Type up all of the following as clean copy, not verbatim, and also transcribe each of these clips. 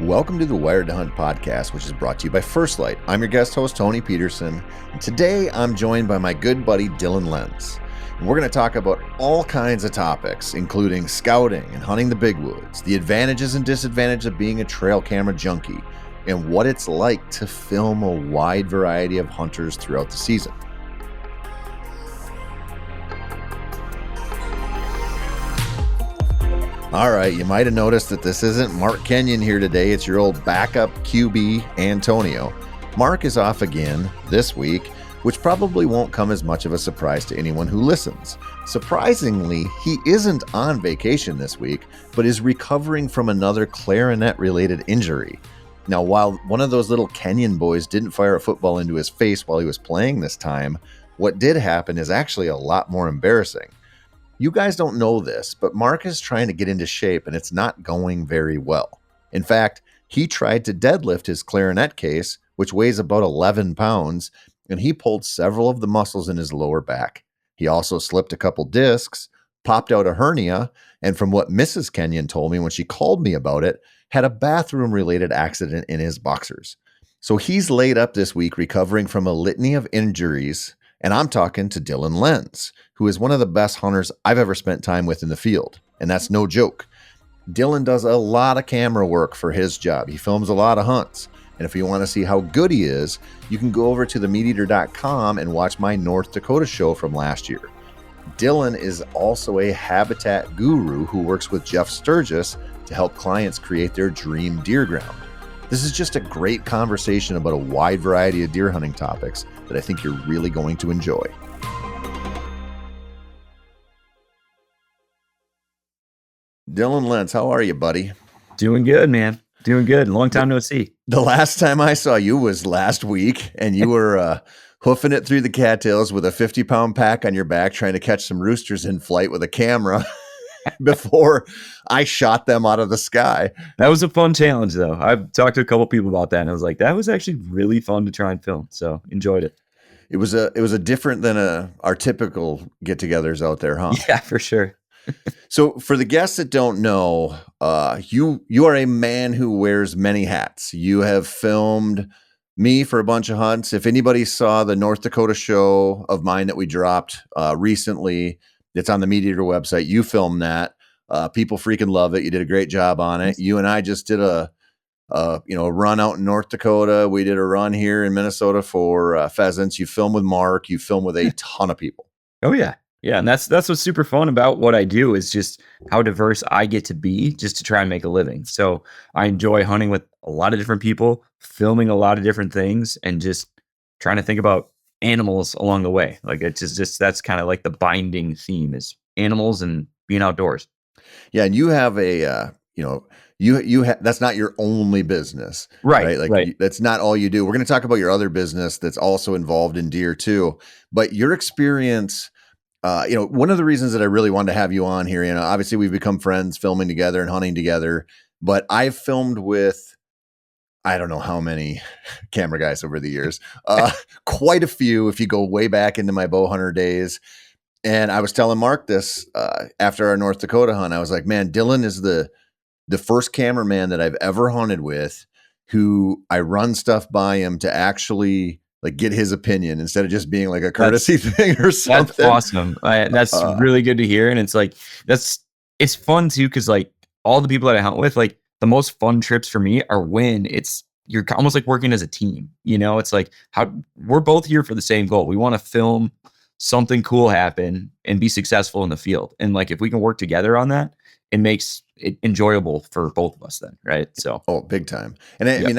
Welcome to the Wired to Hunt podcast, which is brought to you by First Light. I'm your guest host, Tony Peterson, and today I'm joined by my good buddy, Dylan Lenz. And we're going to talk about all kinds of topics, including scouting and hunting the big woods, the advantages and disadvantages of being a trail camera junkie, and what it's like to film a wide variety of hunters throughout the season. All right, you might have noticed that this isn't Mark Kenyon here today. It's your old backup QB, Antonio. Mark is off again this week, which probably won't come as much of a surprise to anyone who listens. Surprisingly, he isn't on vacation this week, but is recovering from another clarinet-related injury. Now, while one of those little Kenyon boys didn't fire a football into his face while he was playing this time, what did happen is actually a lot more embarrassing. You guys don't know this, but Mark is trying to get into shape and it's not going very well. In fact, he tried to deadlift his clarinet case, which weighs about 11 pounds, and he pulled several of the muscles in his lower back. He also slipped a couple discs, popped out a hernia, and from what Mrs. Kenyon told me when she called me about it, had a bathroom-related accident in his boxers. So he's laid up this week recovering from a litany of injuries. And I'm talking to Dylan Lenz, who is one of the best hunters I've ever spent time with in the field. And that's no joke. Dylan does a lot of camera work for his job. He films a lot of hunts. And if you want to see how good he is, you can go over to the MeatEater.com and watch my North Dakota show from last year. Dylan is also a habitat guru who works with Jeff Sturgis to help clients create their dream deer ground. This is just a great conversation about a wide variety of deer hunting topics that I think you're really going to enjoy. Dylan Lenz, how are you, buddy? Doing good, man. Doing good. Long time no see. The last time I saw you was last week, and you were hoofing it through the cattails with a 50-pound pack on your back, trying to catch some roosters in flight with a camera before I shot them out of the sky. That was a fun challenge, though. I've talked to a couple people about that, and I was like, that was actually really fun to try and film. So enjoyed it. It was a different than our typical get-togethers out there, huh? Yeah, for sure. So for the guests that don't know, you are a man who wears many hats. You have filmed me for a bunch of hunts. If anybody saw the North Dakota show of mine that we dropped recently, it's on the MeatEater website. You filmed that. People freaking love it. You did a great job on it. You and I just did a run out in North Dakota. We did a run here in Minnesota for pheasants. You film with Mark. You film with a ton of people. Oh yeah. Yeah. And that's what's super fun about what I do is just how diverse I get to be just to try and make a living. So I enjoy hunting with a lot of different people, filming a lot of different things, and just trying to think about animals along the way. Like it's just that's kind of like the binding theme is animals and being outdoors. Yeah. And you have a, that's not your only business, right? Like right. That's not all you do. We're going to talk about your other business that's also involved in deer too, but your experience, one of the reasons that I really wanted to have you on here, obviously we've become friends filming together and hunting together, but I've filmed with, I don't know how many camera guys over the years, quite a few, if you go way back into my bow hunter days. And I was telling Mark this after our North Dakota hunt. I was like, man, Dylan is the first cameraman that I've ever hunted with who I run stuff by him to actually like get his opinion instead of just being like a courtesy thing or something. That's awesome. That's really good to hear. And it's like, it's fun too. Cause like all the people that I hunt with, like the most fun trips for me are when you're almost like working as a team, it's like we're both here for the same goal. We want to film something cool happen and be successful in the field. And like, if we can work together on that, it makes it enjoyable for both of us then. Right. So, big time. And I mean,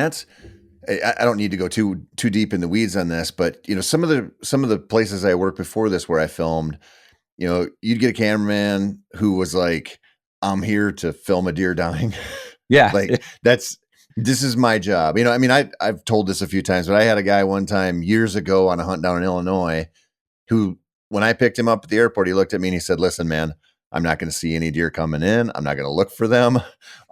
I don't need to go too deep in the weeds on this, but some of the places I worked before this where I filmed, you'd get a cameraman who was like, I'm here to film a deer dying. Yeah. Like this is my job. I've told this a few times, but I had a guy one time years ago on a hunt down in Illinois who, when I picked him up at the airport, he looked at me and he said, listen, man, I'm not going to see any deer coming in. I'm not going to look for them.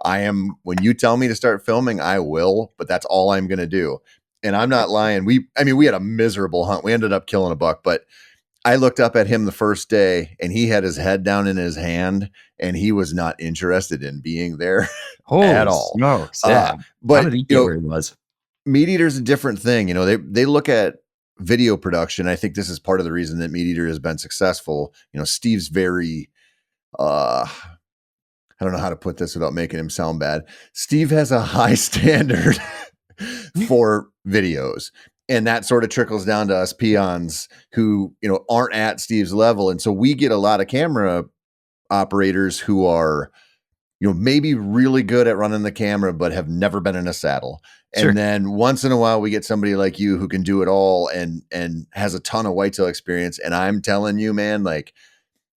When you tell me to start filming, I will, but that's all I'm going to do. And I'm not lying. We had a miserable hunt. We ended up killing a buck, but I looked up at him the first day and he had his head down in his hand and he was not interested in being there at Holy all. smokes! Yeah. How But did he get where he was? MeatEater's a different thing. They look at video production. I think this is part of the reason that MeatEater has been successful. Steve's very, I don't know how to put this without making him sound bad. Steve has a high standard for videos. And that sort of trickles down to us peons who, aren't at Steve's level. And so we get a lot of camera operators who are, maybe really good at running the camera, but have never been in a saddle. Sure. And then once in a while we get somebody like you who can do it all and has a ton of whitetail experience. And I'm telling you, man, like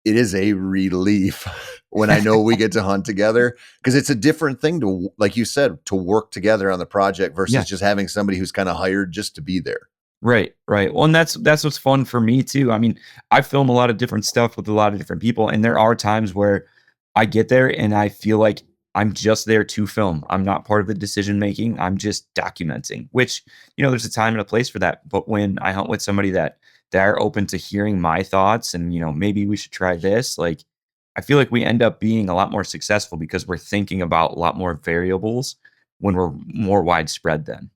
it is a relief when I know we get to hunt together, because it's a different thing to, like you said, to work together on the project versus just having somebody who's kind of hired just to be there. Right. Well, and that's what's fun for me too. I mean, I film a lot of different stuff with a lot of different people, and there are times where I get there and I feel like I'm just there to film. I'm not part of the decision making. I'm just documenting, which, there's a time and a place for that. But when I hunt with somebody that they're open to hearing my thoughts and, maybe we should try this, like, I feel like we end up being a lot more successful because we're thinking about a lot more variables when we're more widespread then,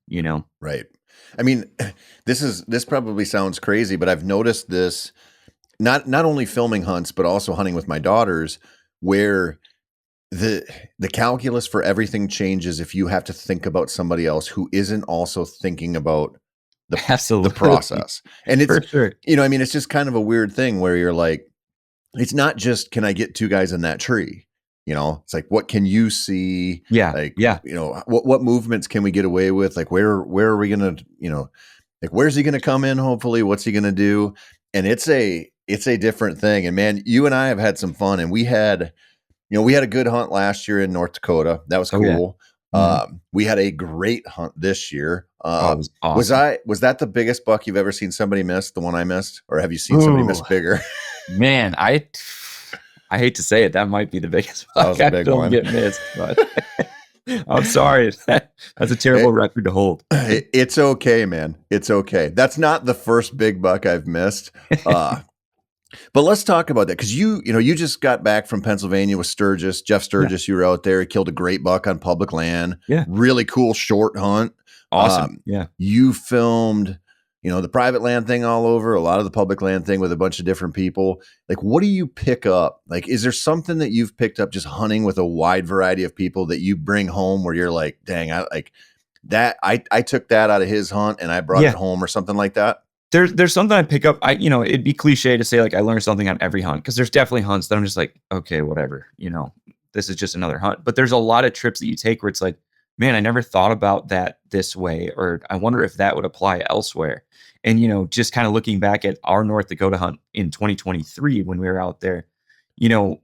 Right. I mean, this probably sounds crazy, but I've noticed this not only filming hunts, but also hunting with my daughters, where the calculus for everything changes if you have to think about somebody else who isn't also thinking about the process. And it's, for sure. It's just kind of a weird thing where you're like, it's not just, can I get two guys in that tree? It's like, what can you see? Yeah. Like, yeah. What movements can we get away with? Like, where are we going to, like, where's he going to come in? Hopefully, what's he going to do? And it's a different thing. And man, you and I have had some fun, and we had a good hunt last year in North Dakota. That was cool. Mm-hmm. We had a great hunt this year. It was awesome. Was that the biggest buck you've ever seen somebody miss, the one I missed? Or have you seen somebody miss bigger? Man, I hate to say it, that might be the biggest buck. That was a big one. Get missed, but I'm sorry. That's a terrible record to hold. It's okay, man. It's okay. That's not the first big buck I've missed. But let's talk about that, because you just got back from Pennsylvania with Sturgis. Jeff Sturgis, you were out there. He killed a great buck on public land. Yeah. Really cool short hunt. Awesome. Yeah. You filmed, the private land thing all over, a lot of the public land thing with a bunch of different people. Like, what do you pick up? Like, is there something that you've picked up just hunting with a wide variety of people that you bring home where you're like, dang, I took that out of his hunt and I brought it home, or something like that? There's something I pick up. It'd be cliche to say like I learned something on every hunt, because there's definitely hunts that I'm just like, okay, whatever, this is just another hunt. But there's a lot of trips that you take where it's like, man, I never thought about that this way, or I wonder if that would apply elsewhere. And, just kind of looking back at our North Dakota hunt in 2023, when we were out there,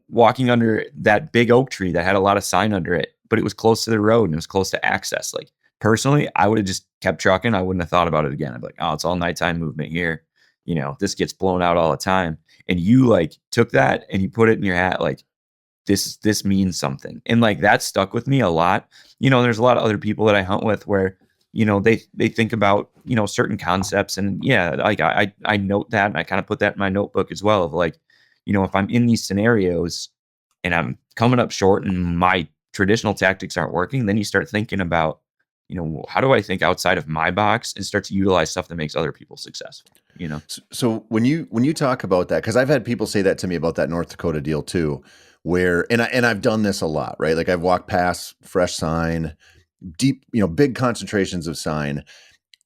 walking under that big oak tree that had a lot of sign under it, but it was close to the road and it was close to access. Like, personally, I would have just kept trucking. I wouldn't have thought about it again. I'd be like, oh, it's all nighttime movement here. This gets blown out all the time. And you like took that and you put it in your hat. Like, this means something. And like, that stuck with me a lot. There's a lot of other people that I hunt with where, they think about, certain concepts, and like I note that, and I kind of put that in my notebook as well, of like, if I'm in these scenarios and I'm coming up short and my traditional tactics aren't working, then you start thinking about, how do I think outside of my box and start to utilize stuff that makes other people successful, So when you talk about that, because I've had people say that to me about that North Dakota deal too, where, and I've done this a lot, right? Like, I've walked past fresh sign, deep, big concentrations of sign.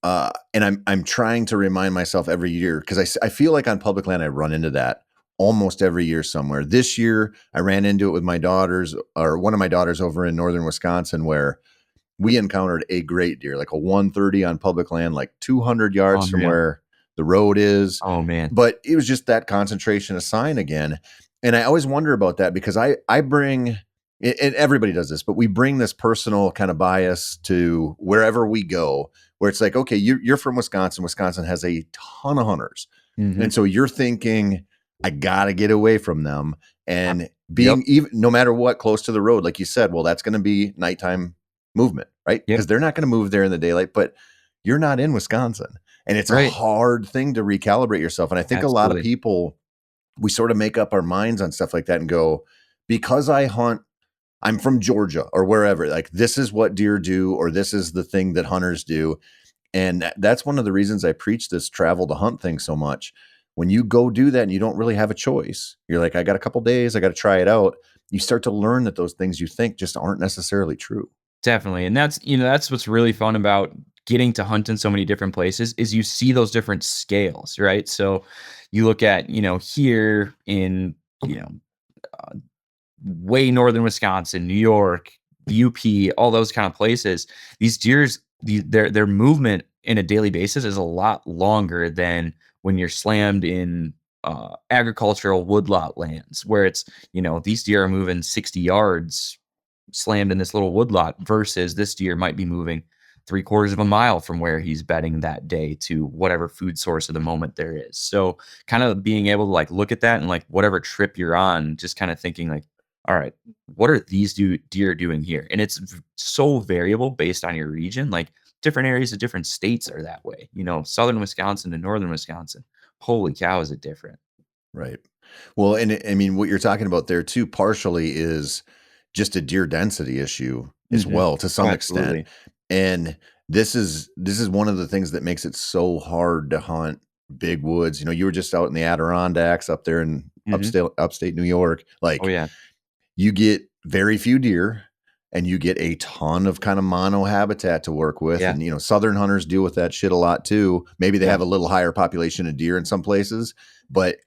And I'm trying to remind myself every year, because I feel like on public land, I run into that almost every year somewhere. This year, I ran into it with my daughters, or one of my daughters over in northern Wisconsin, where we encountered a great deer, like a 130 on public land, like 200 yards from where the road is. Oh man. But it was just that concentration of sign again. And I always wonder about that, because I bring, and everybody does this, but we bring this personal kind of bias to wherever we go, where it's like, okay, you're from Wisconsin. Wisconsin has a ton of hunters. Mm-hmm. And so you're thinking, I got to get away from them. And being even, no matter what, close to the road, like you said, well, that's going to be nighttime movement, right? Because they're not going to move there in the daylight, but you're not in Wisconsin. And it's a Right. hard thing to recalibrate yourself. And I think a lot of Absolutely. people, we sort of make up our minds on stuff like that and go, because I hunt, I'm from Georgia or wherever, like this is what deer do, or this is the thing that hunters do. And that's one of the reasons I preach this travel to hunt thing so much. When you go do that and you don't really have a choice, you're like, I got a couple days, I got to try it out. You start to learn that those things you think just aren't necessarily true. Definitely. And that's, that's what's really fun about getting to hunt in so many different places is you see those different scales, right? So you look at, here in, way northern Wisconsin, New York, UP, all those kind of places, these deers, their movement in a daily basis is a lot longer than when you're slammed in agricultural woodlot lands, where it's, these deer are moving 60 yards slammed in this little woodlot versus this deer might be moving 3/4 of a mile from where he's bedding that day to whatever food source of the moment there is. So kind of being able to like look at that and like whatever trip you're on, just kind of thinking like, all right, what are these deer doing here? And it's so variable based on your region. Like different areas of different states are that way. Southern Wisconsin to northern Wisconsin. Holy cow, is it different? Right. Well, and I mean, what you're talking about there too, partially is just a deer density issue as Mhm. well, to Oh, some extent. absolutely. And this is one of the things that makes it so hard to hunt big woods. You were just out in the Adirondacks up there in Mhm. upstate New York. Oh, Like yeah. you get very few deer and you get a ton of kind of mono habitat to work with. Yeah. And southern hunters deal with that shit a lot too. Maybe they Yeah. have a little higher population of deer in some places, but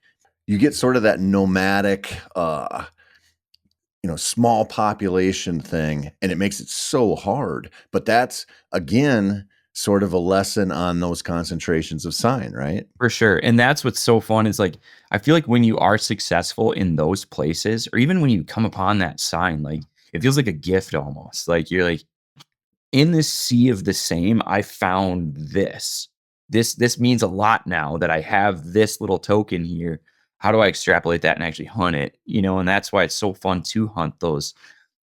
you get sort of that nomadic small population thing, and it makes it so hard. But that's again sort of a lesson on those concentrations of sign, right? For sure. And that's what's so fun is like, I feel like when you are successful in those places, or even when you come upon that sign, like it feels like a gift almost. Like you're like, in this sea of the same, I found this. This means a lot now that I have this little token here. How do I extrapolate that and actually hunt it? And that's why it's so fun to hunt those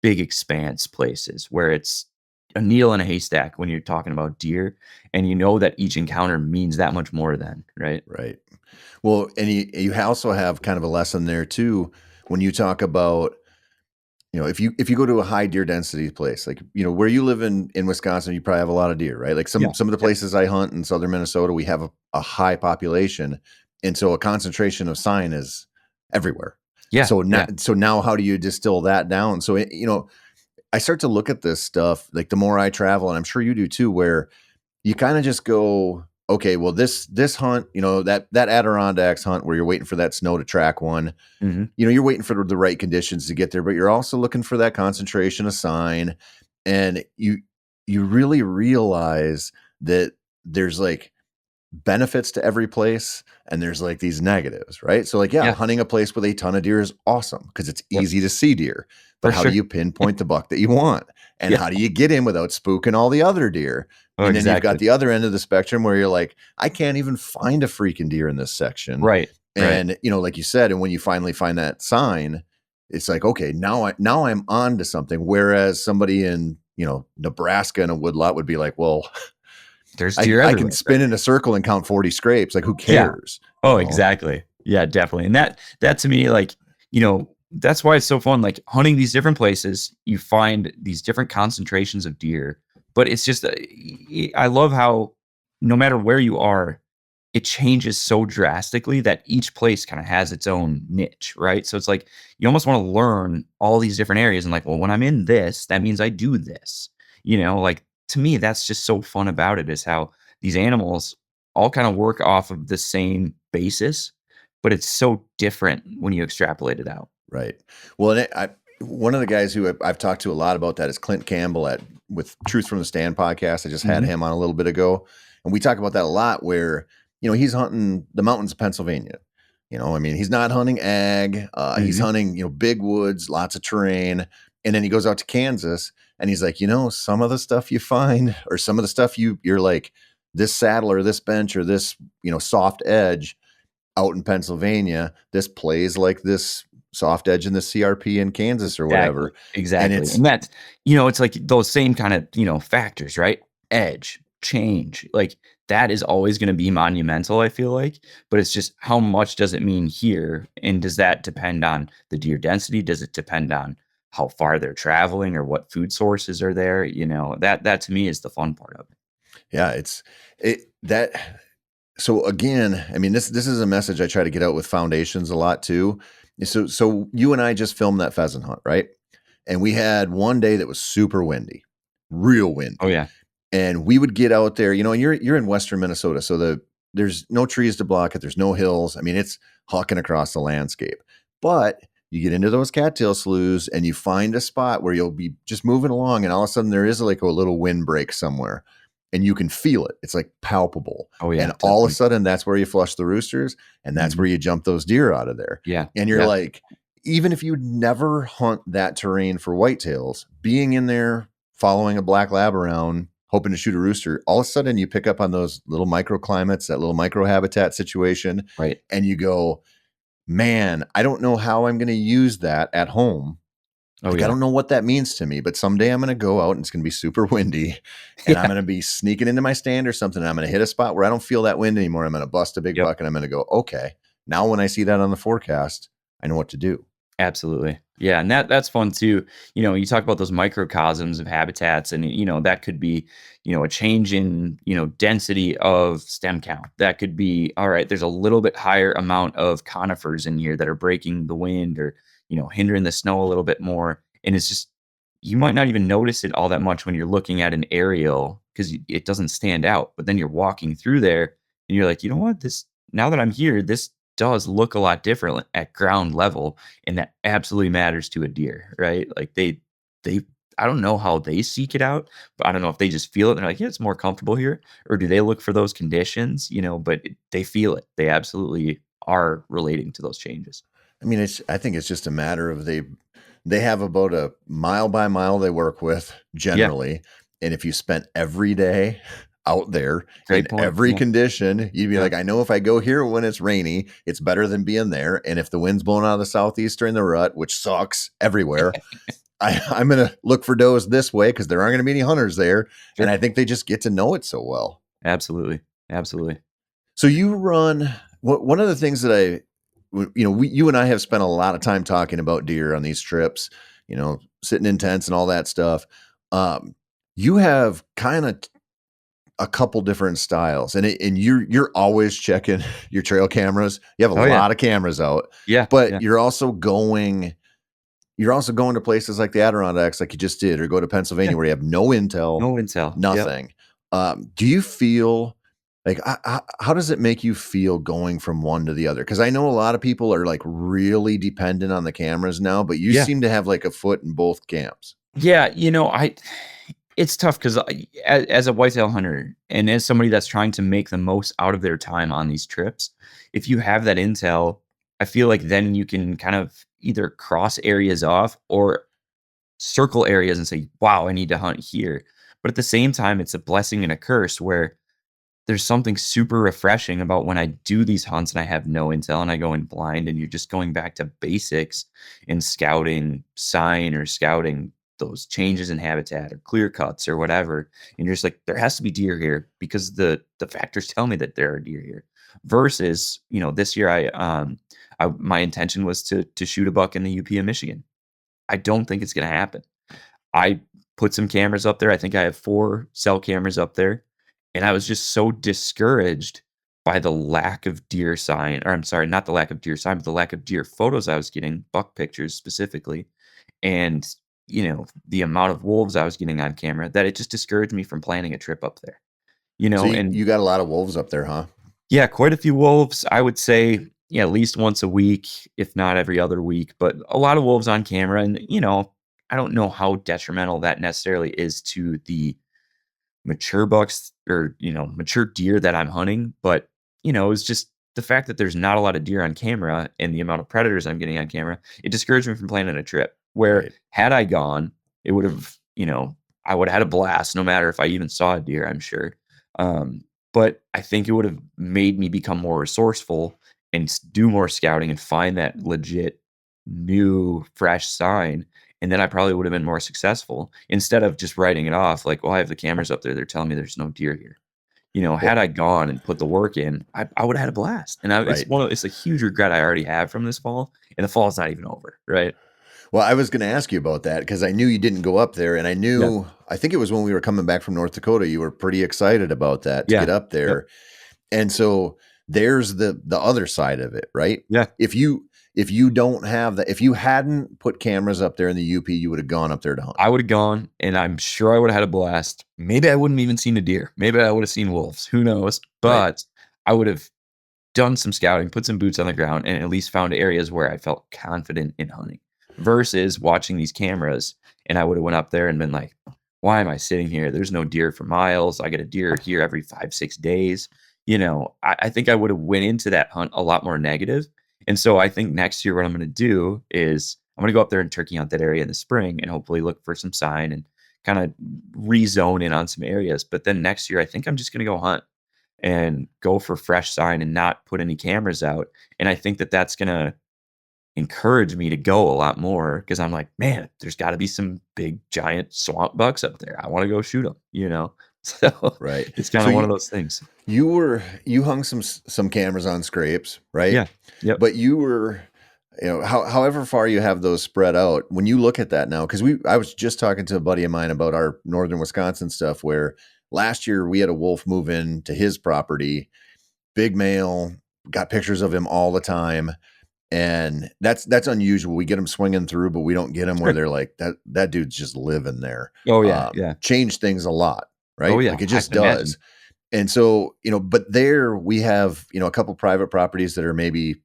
big expanse places where it's a needle in a haystack when you're talking about deer and that each encounter means that much more than, right? Right. Well, and you also have kind of a lesson there too when you talk about if you go to a high deer density place, like where you live in Wisconsin, you probably have a lot of deer, right? Like Yeah. some of the Yeah. places I hunt in southern Minnesota, we have a high population, and so a concentration of sign is everywhere. Yeah. So now how do you distill that down? So I start to look at this stuff like the more I travel, and I'm sure you do too, where you kind of just go, okay, well this hunt, that Adirondacks hunt where you're waiting for that snow to track one, Mhm. you're waiting for the right conditions to get there, but you're also looking for that concentration of sign. And you really realize that there's like benefits to every place and there's like these negatives, right? So like, yeah, Yeah. hunting a place with a ton of deer is awesome because it's Yep. easy to see deer. But For how do sure. you pinpoint the buck that you want? And Yeah. how do you get in without spooking all the other deer? Oh, And then you've got exactly. the other end of the spectrum where you're like, I can't even find a freaking deer in this section. Right. Right. And like you said, and when you finally find that sign, it's like, okay, now I'm on to something. Whereas somebody in, Nebraska in a woodlot would be like, well, There's I, deer I can everywhere, spin right? in a circle and count 40 scrapes. Like, who Yeah. cares? Oh, exactly. Yeah, definitely. And that to me, like, that's why it's so fun. Like hunting these different places, you find these different concentrations of deer. But it's just, I love how no matter where you are, it changes so drastically that each place kind of has its own niche, right? So it's like you almost want to learn all these different areas and like, well, when I'm in this, that means I do this. Like to me, that's just so fun about it is how these animals all kind of work off of the same basis, but it's so different when you extrapolate it out. Right. Well, and one of the guys who I've talked to a lot about that is Clint Campbell with Truth from the Stand podcast. I just had Mhm. him on a little bit ago, and we talk about that a lot. Where he's hunting the mountains of Pennsylvania. I mean, he's not hunting ag. He's Mhm. hunting big woods, lots of terrain, and then he goes out to Kansas, and he's like, some of the stuff you find, or some of the stuff you're like, this saddle or this bench or this soft edge out in Pennsylvania, this plays like this soft edge in the CRP in Kansas or Exactly. whatever. And Exactly. it's And that's, it's like those same kind of, factors, right? Edge. change. Like that is always going to be monumental, I feel like, but it's just how much does it mean here? And does that depend on the deer density? Does it depend on how far they're traveling or what food sources are there? That to me is the fun part of it. Yeah, it's it that so again, I mean this is a message I try to get out with foundations a lot too. So you and I just filmed that pheasant hunt, right? And we had one day that was super windy, real Oh windy. yeah. And we would get out there, and you're in western Minnesota, so there's no trees to block it, there's no hills. I mean, it's hucking across the landscape. But you get into those cattail sloughs and you find a spot where you'll be just moving along, and all of a sudden there is like a little windbreak somewhere, and you can feel it. It's like palpable. Oh yeah. And all of a Definitely. sudden that's where you flush the roosters, and that's where Mhm. you jump those deer out of there. Yeah. And you're Yeah. like, even if you'd never hunt that terrain for whitetails, being in there, following a black lab around, hoping to shoot a rooster, all of a sudden you pick up on those little microclimates, that little microhabitat situation, Right. and you go, man, I don't know how I'm going to use that at home. Oh Like, I yeah. don't know what that means to me, but someday I'm going to go out and it's going to be super windy, and I'm Yeah. going to be sneaking into my stand or something. And I'm going to hit a spot where I don't feel that wind anymore. I'm going to bust a big Yep. buck, and I'm going to go, okay, now when I see that on the forecast, I know what to do. Absolutely. Yeah, and that's fun too. You talk about those microcosms of habitats and that could be, a change in, density of stem count. That could be, all right, there's a little bit higher amount of conifers in here that are breaking the wind or, hindering the snow a little bit more. And it's just you might not even notice it all that much when you're looking at an aerial because it doesn't stand out. But then you're walking through there and you're like, you know what? This now that I'm here, this does look a lot different at ground level and that absolutely matters to a deer, right? Like they I don't know how they seek it out, but I don't know if they just feel it and they're like, yeah, it's more comfortable here, or do they look for those conditions, but they feel it. They absolutely are relating to those changes. I mean, I think it's just a matter of they have about a mile by mile they work with Yeah, generally. And if you spent every day out there in great point. every Yeah, condition, you'd be yeah. like, I know if I go here when it's rainy, it's better than being there. And if the wind's blowing out of the southeast during the rut, which sucks everywhere, I'm going to look for does this way because there aren't going to be any hunters there. And Sure. I think they just get to know it so well. Absolutely. Absolutely. So you run one of the things that you and I have spent a lot of time talking about deer on these trips, sitting in tents and all that stuff. You have kind of a couple different styles, and you're always checking your trail cameras. You have a Oh yeah. lot of cameras out, Yeah. but Yeah. you're also going to places like the Adirondacks, like you just did, or go to Pennsylvania Yeah. where you have no intel, No intel. Yep. nothing. Do you feel like how does it make you feel going from one to the other? Because I know a lot of people are like really dependent on the cameras now, but you Yeah. seem to have like a foot in both camps. Yeah, it's tough because as a whitetail hunter and as somebody that's trying to make the most out of their time on these trips, if you have that intel, I feel like then you can kind of either cross areas off or circle areas and say, "Wow, I need to hunt here." But at the same time, it's a blessing and a curse where there's something super refreshing about when I do these hunts and I have no intel and I go in blind and you're just going back to basics in scouting sign or scouting those changes in habitat or clear cuts or whatever. And you're just like, there has to be deer here because the factors tell me that there are deer here. Versus, this year I my intention was to shoot a buck in the UP of Michigan. I don't think it's gonna happen. I put some cameras up there. I think I have 4 cell cameras up there, and I was just so discouraged by the lack of deer sign or I'm sorry, not the lack of deer sign, but the lack of deer photos I was getting, buck pictures specifically, and, the amount of wolves I was getting on camera that it just discouraged me from planning a trip up there, So you, and you got a lot of wolves up there, huh? yeah, quite a few wolves. I would say, yeah, at least once a week, if not every other week, but a lot of wolves on camera. And, I don't know how detrimental that necessarily is to the mature bucks or, mature deer that I'm hunting. But, it's just the fact that there's not a lot of deer on camera and the amount of predators I'm getting on camera, it discouraged me from planning a trip. Where Right. had I gone, it would have, I would have had a blast no matter if I even saw a deer, I'm sure. Um, but I think it would have made me become more resourceful and do more scouting and find that legit new fresh sign And then I probably would have been more successful instead of just writing it off. Like, well, I have the cameras up there. They're telling me there's no deer here. Had Well, I gone and put the work in, I would have had a blast. And right. it's a huge regret I already have from this fall, and the fall is not even over, right? Well, I was going to ask you about that because I knew you didn't go up there, and Yeah, I think it was when we were coming back from North Dakota, you were pretty excited about that to yeah, get up yep, there. And so there's the other side of it, right? yeah. If you don't have that, if you hadn't put cameras up there in the UP, you would have gone up there to hunt. I would have gone, and I'm sure I would have had a blast. Maybe I wouldn't even seen a deer. Maybe I would have seen wolves. Who knows? Right. But I would have done some scouting, put some boots on the ground, and at least found areas where I felt confident in hunting versus watching these cameras. And I would have went up there and been like, why am I sitting here? There's no deer for miles. I get a deer here every 5, 6 days. I think I would have went into that hunt a lot more negative. And so I think next year what I'm going to do is I'm going to go up there and turkey hunt that area in the spring and hopefully look for some sign and kind of rezone in on some areas. But then next year, I think I'm just going to go hunt and go for fresh sign and not put any cameras out. And I think that that's going to encourage me to go a lot more because I'm like, man, there's got to be some big giant swamp bucks up there. I want to go shoot them. So Right. it's kind So of one of those things. you hung some cameras on scrapes, right? Yeah. Yep. But you were, however far you have those spread out, when you look at that now, because I was just talking to a buddy of mine about our northern Wisconsin stuff, where last year we had a wolf move in to his property, big male, got pictures of him all the time. And that's unusual. We get them swinging through, but we don't get them where they're like that dude's just living there. Oh yeah. Yeah. Change things a lot, Oh right? yeah. Like it I just can imagine. does. And so, but there we have, a couple private properties that are maybe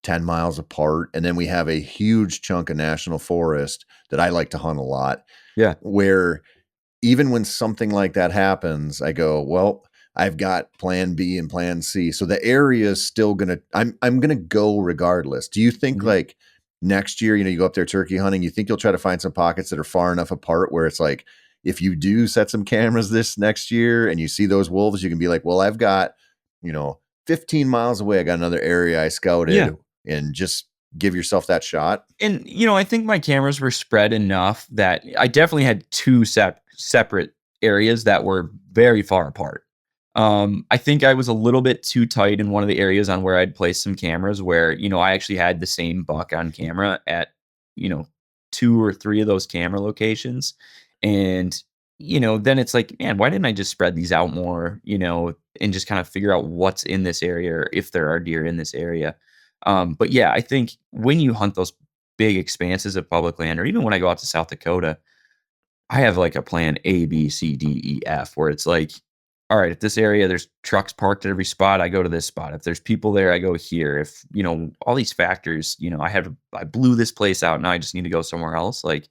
10 miles apart. And then we have a huge chunk of national forest that I like to hunt a lot, Yeah. where even when something like that happens, I go, well, I've got plan B and plan C. So the area is still I'm gonna go regardless. Do you think Mhm. like next year, you go up there turkey hunting, you think you'll try to find some pockets that are far enough apart where it's like, if you do set some cameras this next year and you see those wolves, you can be like, well, I've got, 15 miles away, I got another area I Yeah. scouted, and just give yourself that shot. And I think my cameras were spread enough that I definitely had two separate areas that were very far apart. I think I was a little bit too tight in one of the areas on where I'd placed some cameras where, I actually had the same buck on camera at, you know, 2 or 3 of those camera locations. And, then it's like, man, why didn't I just spread these out more, and just kind of figure out what's in this area or if there are deer in this area. But yeah, I think when you hunt those big expanses of public land, or even when I go out to South Dakota, I have like a plan A, B, C, D, E, F, where it's like, all right, if this area there's trucks parked at every spot, I go to this spot. If there's people there, I go here. If all these factors, I blew this place out. Now I just need to go somewhere else. Like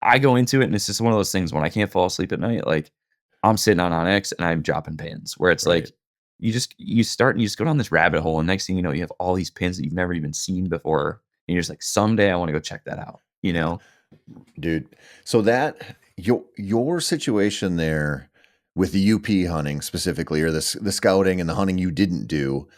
I go into it, and it's just one of those things when I can't fall asleep at night. Like I'm sitting on Onyx and I'm dropping pins, where it's Right. like you start and you just go down this rabbit hole, and next thing you know, you have all these pins that you've never even seen before, and you're just like, someday I want to go check that out. Dude. So that your situation there with the UP hunting specifically, or the scouting and the hunting you didn't do,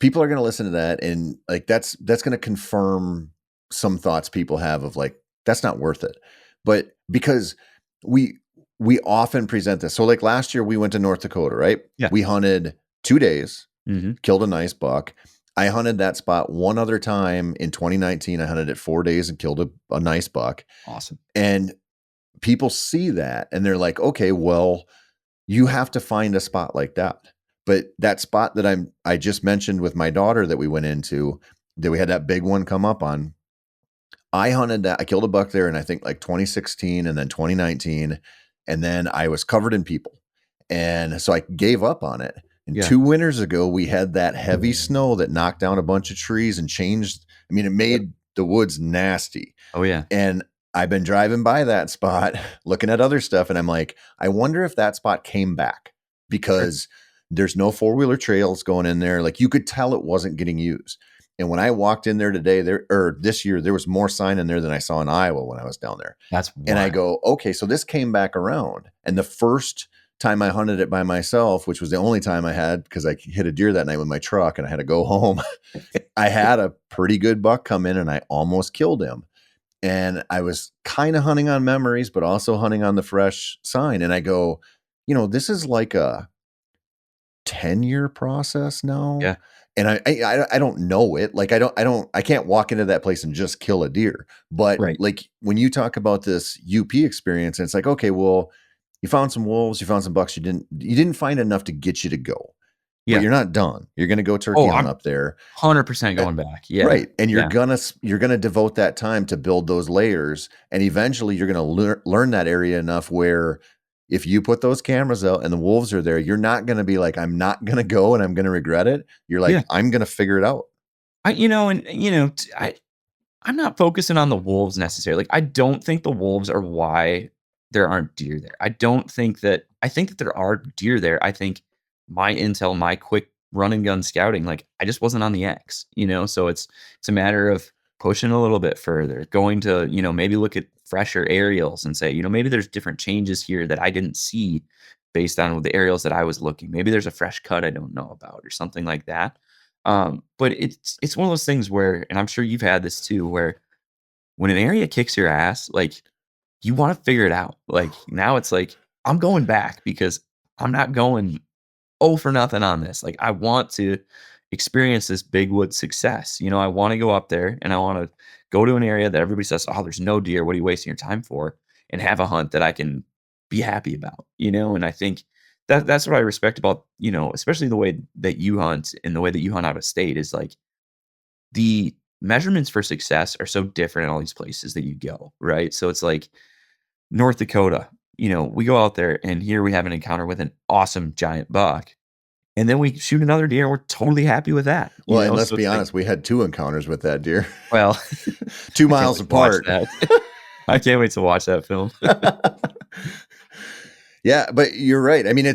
people are going to listen to that, and like that's going to confirm some thoughts people have of like, that's not worth it. But because we we often present this. So like last year we went to North Dakota, right? Yeah. We hunted 2 days, Hmm. killed a nice buck. I hunted that spot one other time in 2019. I hunted it 4 days and killed a nice buck. Awesome. And people see that and they're like, okay, well, you have to find a spot like that. But that spot that I just mentioned with my daughter that we went into, that we had that big one come up on, I hunted that. I killed a buck there in I think like 2016 and then 2019. And then I was covered in people. And so I gave up on it. And Yeah. 2 winters ago, we had that heavy snow that knocked down a bunch of trees and changed. I mean, it made the woods nasty. Oh yeah. And I've been driving by that spot, looking at other stuff. And I'm like, I wonder if that spot came back, because there's no 4-wheeler trails going in there. Like you could tell it wasn't getting used. And when I walked in there today, this year, there was more sign in there than I saw in Iowa when I was down there. That's And I wild. go, okay, so this came back around. And the first time I hunted it by myself, which was the only time I had, because I hit a deer that night with my truck and I had to go home, I had a pretty good buck come in and I almost killed him. and I was kind of hunting on memories, but also hunting on the fresh sign. And I go, this is like a 10-year process now. Yeah. And I don't know it. Like, I can't walk into that place and just kill a deer. But Right. like when you talk about this UP experience, and it's like, okay, well, you found some wolves, you found some bucks, you didn't find enough to get you to go. But Yeah. you're not done. You're going to go turkey hunt I'm up there. 100% going back. Yeah. Right. And you're Yeah. gonna devote that time to build those layers, and eventually you're gonna learn that area enough where if you put those cameras out and the wolves are there, you're not gonna be like, I'm not gonna go and I'm gonna regret it. You're like, Yeah. I'm gonna figure it out. I'm not focusing on the wolves necessarily. Like, I don't think the wolves are why there aren't deer there. I think that there are deer there. I think my intel, my quick run and gun scouting, like I just wasn't on the X, so it's a matter of pushing a little bit further, going to, maybe look at fresher aerials and say, maybe there's different changes here that I didn't see based on the aerials that I was looking. Maybe there's a fresh cut I don't know about or something like that. But it's one of those things where, and I'm sure you've had this too, where when an area kicks your ass, like you want to figure it out. Like now it's like, I'm going back because I'm not going for nothing on this. Like I want to experience this big wood success. I want to go up there and I want to go to an area that everybody says, oh, there's no deer. What are you wasting your time for? And have a hunt that I can be happy about, and I think that's what I respect about, especially the way that you hunt and the way that you hunt out of state is like the measurements for success are so different in all these places that you go, right? So it's like North Dakota, we go out there and here we have an encounter with an awesome giant buck. And then we shoot another deer and we're totally happy with that. Well, and let's be honest, we had 2 encounters with that deer. Well, 2 miles apart. I can't wait to watch that film. Yeah, but you're right. I mean,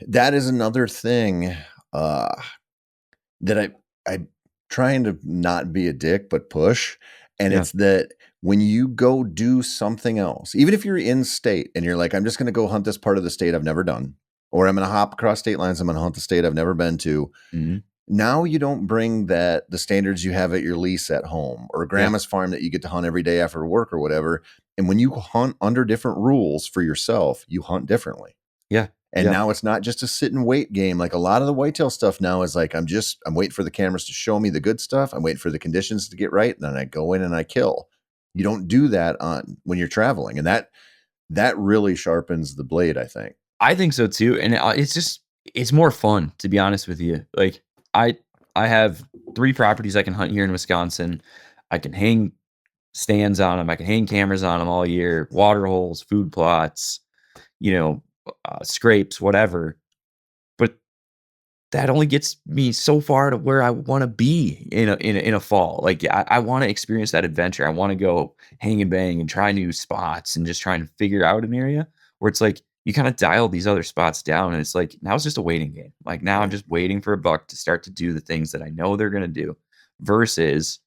that is another thing that I'm trying to not be a dick, but push. And it's that when you go do something else, even if you're in state and you're like, I'm just going to go hunt this part of the state I've never done, or I'm going to hop across state lines, I'm going to hunt the state I've never been to. Mm-hmm. Now you don't bring the standards you have at your lease at home or grandma's farm that you get to hunt every day after work or whatever. And when you hunt under different rules for yourself, you hunt differently. Yeah. And now it's not just a sit and wait game. Like a lot of the whitetail stuff now is like, I'm waiting for the cameras to show me the good stuff. I'm waiting for the conditions to get right. And then I go in and I kill. You don't do that when you're traveling. And that really sharpens the blade, I think. I think so too. And it's more fun, to be honest with you. Like I have 3 properties I can hunt here in Wisconsin. I can hang stands on them. I can hang cameras on them all year, water holes, food plots, scrapes, whatever. But that only gets me so far to where I want to be in a fall. Like I want to experience that adventure. I want to go hang and bang and try new spots and just try and figure out an area where it's like you kind of dial these other spots down and it's like now it's just a waiting game. Like now I'm just waiting for a buck to start to do the things that I know they're going to do versus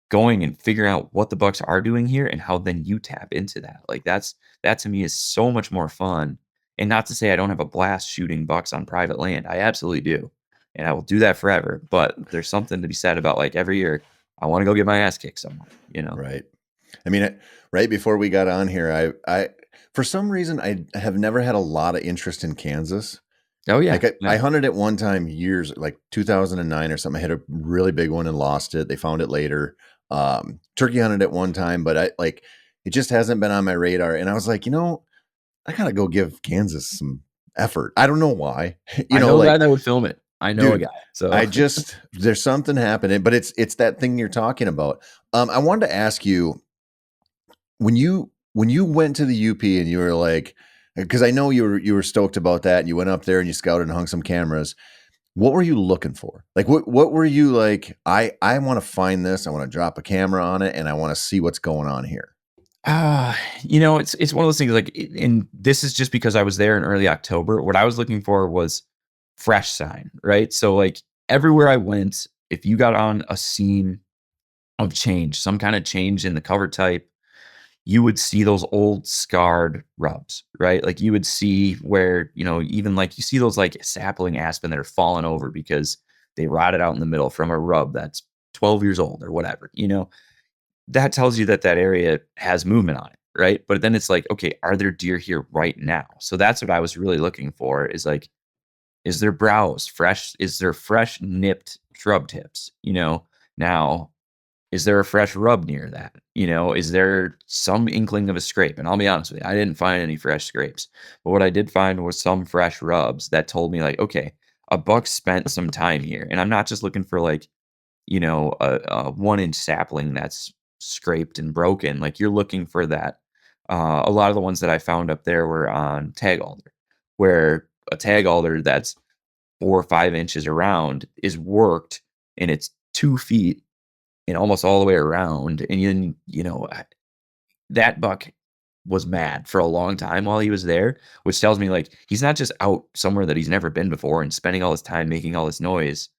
going and figuring out what the bucks are doing here and how then you tap into that. Like that to me is so much more fun. And not to say I don't have a blast shooting bucks on private land. I absolutely do. And I will do that forever. But there's something to be said about like every year, I want to go get my ass kicked somewhere, Right. I mean, right before we got on here, I for some reason, I have never had a lot of interest in Kansas. Oh, yeah. Like I hunted it one time years, like 2009 or something. I hit a really big one and lost it. They found it later. Turkey hunted it one time, but it just hasn't been on my radar. And I was like, I gotta go give Kansas some effort. I don't know why. I know a guy that would film it. I know a guy. So there's something happening, but it's that thing you're talking about. I wanted to ask you when you went to the UP and you were like, because I know you were stoked about that and you went up there and you scouted and hung some cameras. What were you looking for? Like, what were you like? I want to find this. I want to drop a camera on it and I want to see what's going on here. It's one of those things like, and this is just because I was there in early October. What I was looking for was fresh sign, right? So like everywhere I went, if you got on a scene of change, some kind of change in the cover type, you would see those old scarred rubs, right? Like you would see where, even like you see those like sapling aspen that are falling over because they rotted out in the middle from a rub that's 12 years old or whatever, that tells you that that area has movement on it, right? But then it's like, okay, are there deer here right now? So that's what I was really looking for, is like, is there browse fresh? Is there fresh nipped shrub tips? Now, is there a fresh rub near that? Is there some inkling of a scrape? And I'll be honest with you, I didn't find any fresh scrapes. But what I did find was some fresh rubs that told me, like, okay, a buck spent some time here. And I'm not just looking for like, a 1-inch sapling that's scraped and broken. Like, you're looking for that. A lot of the ones that I found up there were on tag alder, where a tag alder that's 4 or 5 inches around is worked, and it's 2 feet and almost all the way around. And then, that buck was mad for a long time while he was there, which tells me, like, he's not just out somewhere that he's never been before and spending all his time making all this noise.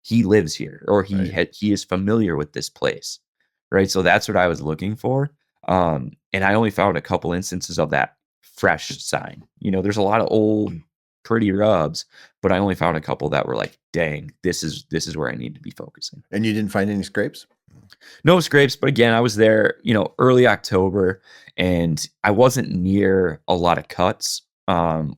He lives here, or Right. he is familiar with this place, right? So that's what I was looking for. And I only found a couple instances of that fresh sign. There's a lot of old, pretty rubs, but I only found a couple that were like, dang, this is where I need to be focusing. And you didn't find any scrapes? No scrapes, but again, I was there, early October, and I wasn't near a lot of cuts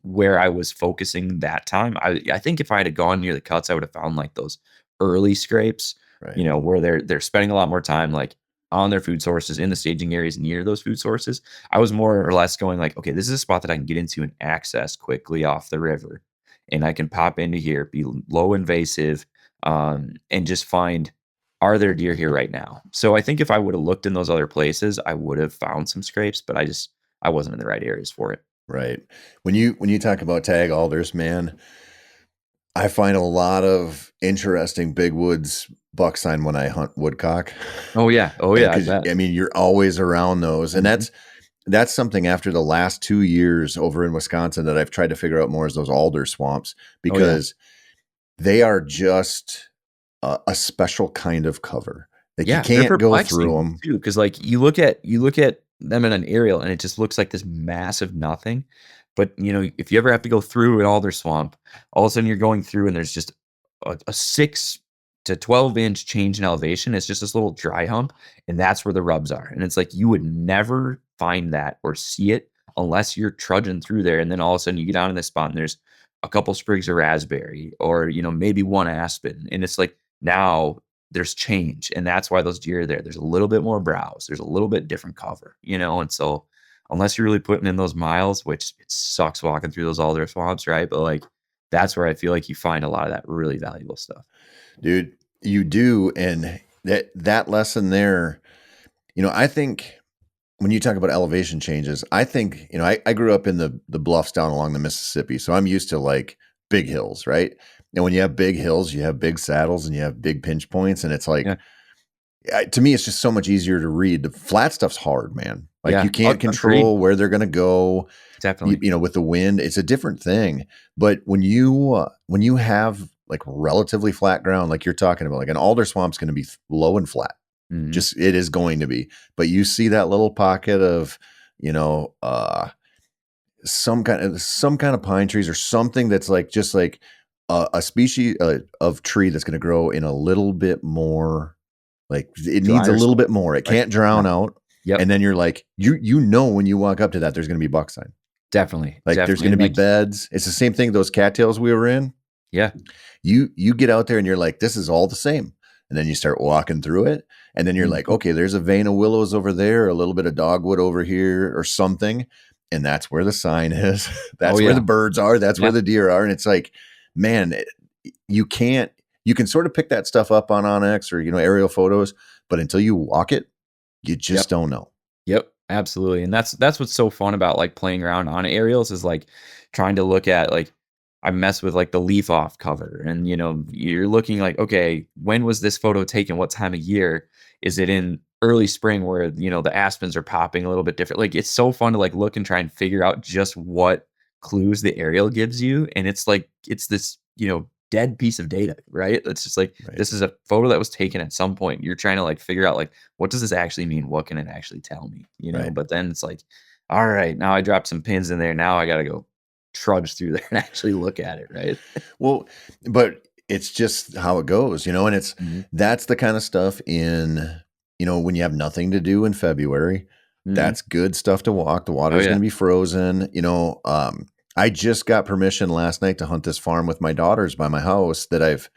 where I was focusing that time. I think if I had gone near the cuts, I would have found like those early scrapes, Right. where they're spending a lot more time like on their food sources, in the staging areas near those food sources. I was more or less going like, okay, this is a spot that I can get into and access quickly off the river, and I can pop into here, be low invasive, and just find, are there deer here right now? So I think if I would have looked in those other places, I would have found some scrapes, but I wasn't in the right areas for it. Right. When you talk about tag alders, man, I find a lot of interesting big woods buck sign when I hunt woodcock. Oh yeah. Oh yeah. I Because bet. I mean, you're always around those, and Mhm. that's something after the last 2 years over in Wisconsin that I've tried to figure out more, is those alder swamps, Oh yeah. because they are just a special kind of cover. Like, you Yeah, they're can't go through perplexing them. too, because like you look at them in an aerial and it just looks like this massive nothing. But if you ever have to go through an alder swamp, all of a sudden you're going through and there's just a 6 to 12 inch change in elevation. It's just this little dry hump, and that's where the rubs are. And it's like you would never find that or see it unless you're trudging through there. And then all of a sudden you get down in this spot and there's a couple sprigs of raspberry, or maybe one aspen. And it's like, now there's change, and that's why those deer are there. There's a little bit more browse. There's a little bit different cover, and so unless you're really putting in those miles, which it sucks walking through those alder swamps, right? But like, that's where I feel like you find a lot of that really valuable stuff. Dude, you do. And that lesson there, I think when you talk about elevation changes, I think, I grew up in the bluffs down along the Mississippi. So I'm used to like big hills, right? And when you have big hills, you have big saddles and you have big pinch points. And it's like, Yeah, to me, it's just so much easier to read. The flat stuff's hard, man. Like, yeah, you can't agreed, control where they're going to go. definitely. With the wind, it's a different thing. But when you have like relatively flat ground, like you're talking about, like an alder swamp's going to be low and flat. Mhm. Just, it is going to be. But you see that little pocket of, you know, uh, some kind of pine trees or something that's like just like a species of tree that's going to grow in a little bit more, like it needs a Drier little soil, bit more. It right? can't Yeah. drown out. And Yep. then you're like, when you walk up to that, there's going to be buck sign. Definitely, Like, there's definitely, going to and be like, beds. It's the same thing. Those cattails we were in. yeah, You get out there and you're like, this is all the same. And then you start walking through it, and then you're like, mhm, okay, there's a vein of willows over there, a little bit of dogwood over here, or something, and that's where the sign is. oh That's where the yeah, birds are. That's where yeah, the deer are. And it's like, man, you can't. You can sort of pick that stuff up on Onyx or aerial photos, but until you walk it, you just yep. don't know. Yep, absolutely. And that's what's so fun about like playing around on aerials, is like trying to look at like, I mess with like the leaf off cover, and you're looking like, okay, when was this photo taken? What time of year? Is it in early spring where the aspens are popping a little bit different? Like, it's so fun to like look and try and figure out just what clues the aerial gives you. And it's like, it's this, dead piece of data, right? It's just like, Right. this is a photo that was taken at some point. You're trying to like figure out like, what does this actually mean? What can it actually tell me? Right. But then it's like, all right, now I dropped some pins in there. Now I got to go trudge through there and actually look at it, right? Well, but it's just how it goes, and Mhm. that's the kind of stuff in when you have nothing to do in February, Mhm. that's good stuff to walk. The Oh water's going yeah. to be frozen. I just got permission last night to hunt this farm with my daughters by my house that I've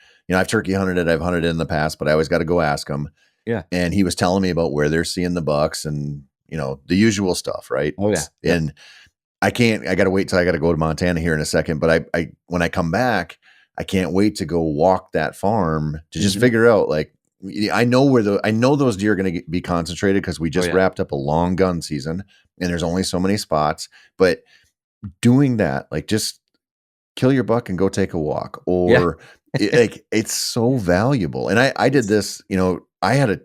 turkey hunted it. I've hunted it in the past, but I always got to go ask them. Yeah. And he was telling me about where they're seeing the bucks and, the usual stuff. Right. Oh yeah. Yep. And I got to wait till I got to go to Montana here in a second. But when I come back, I can't wait to go walk that farm to just Mhm. figure out, like, I know those deer are going to be concentrated because we Oh just yeah. wrapped up a long gun season and there's only so many spots. But doing that, like, just kill your buck and go take a walk, Yeah. or it's so valuable. And I did this, I had a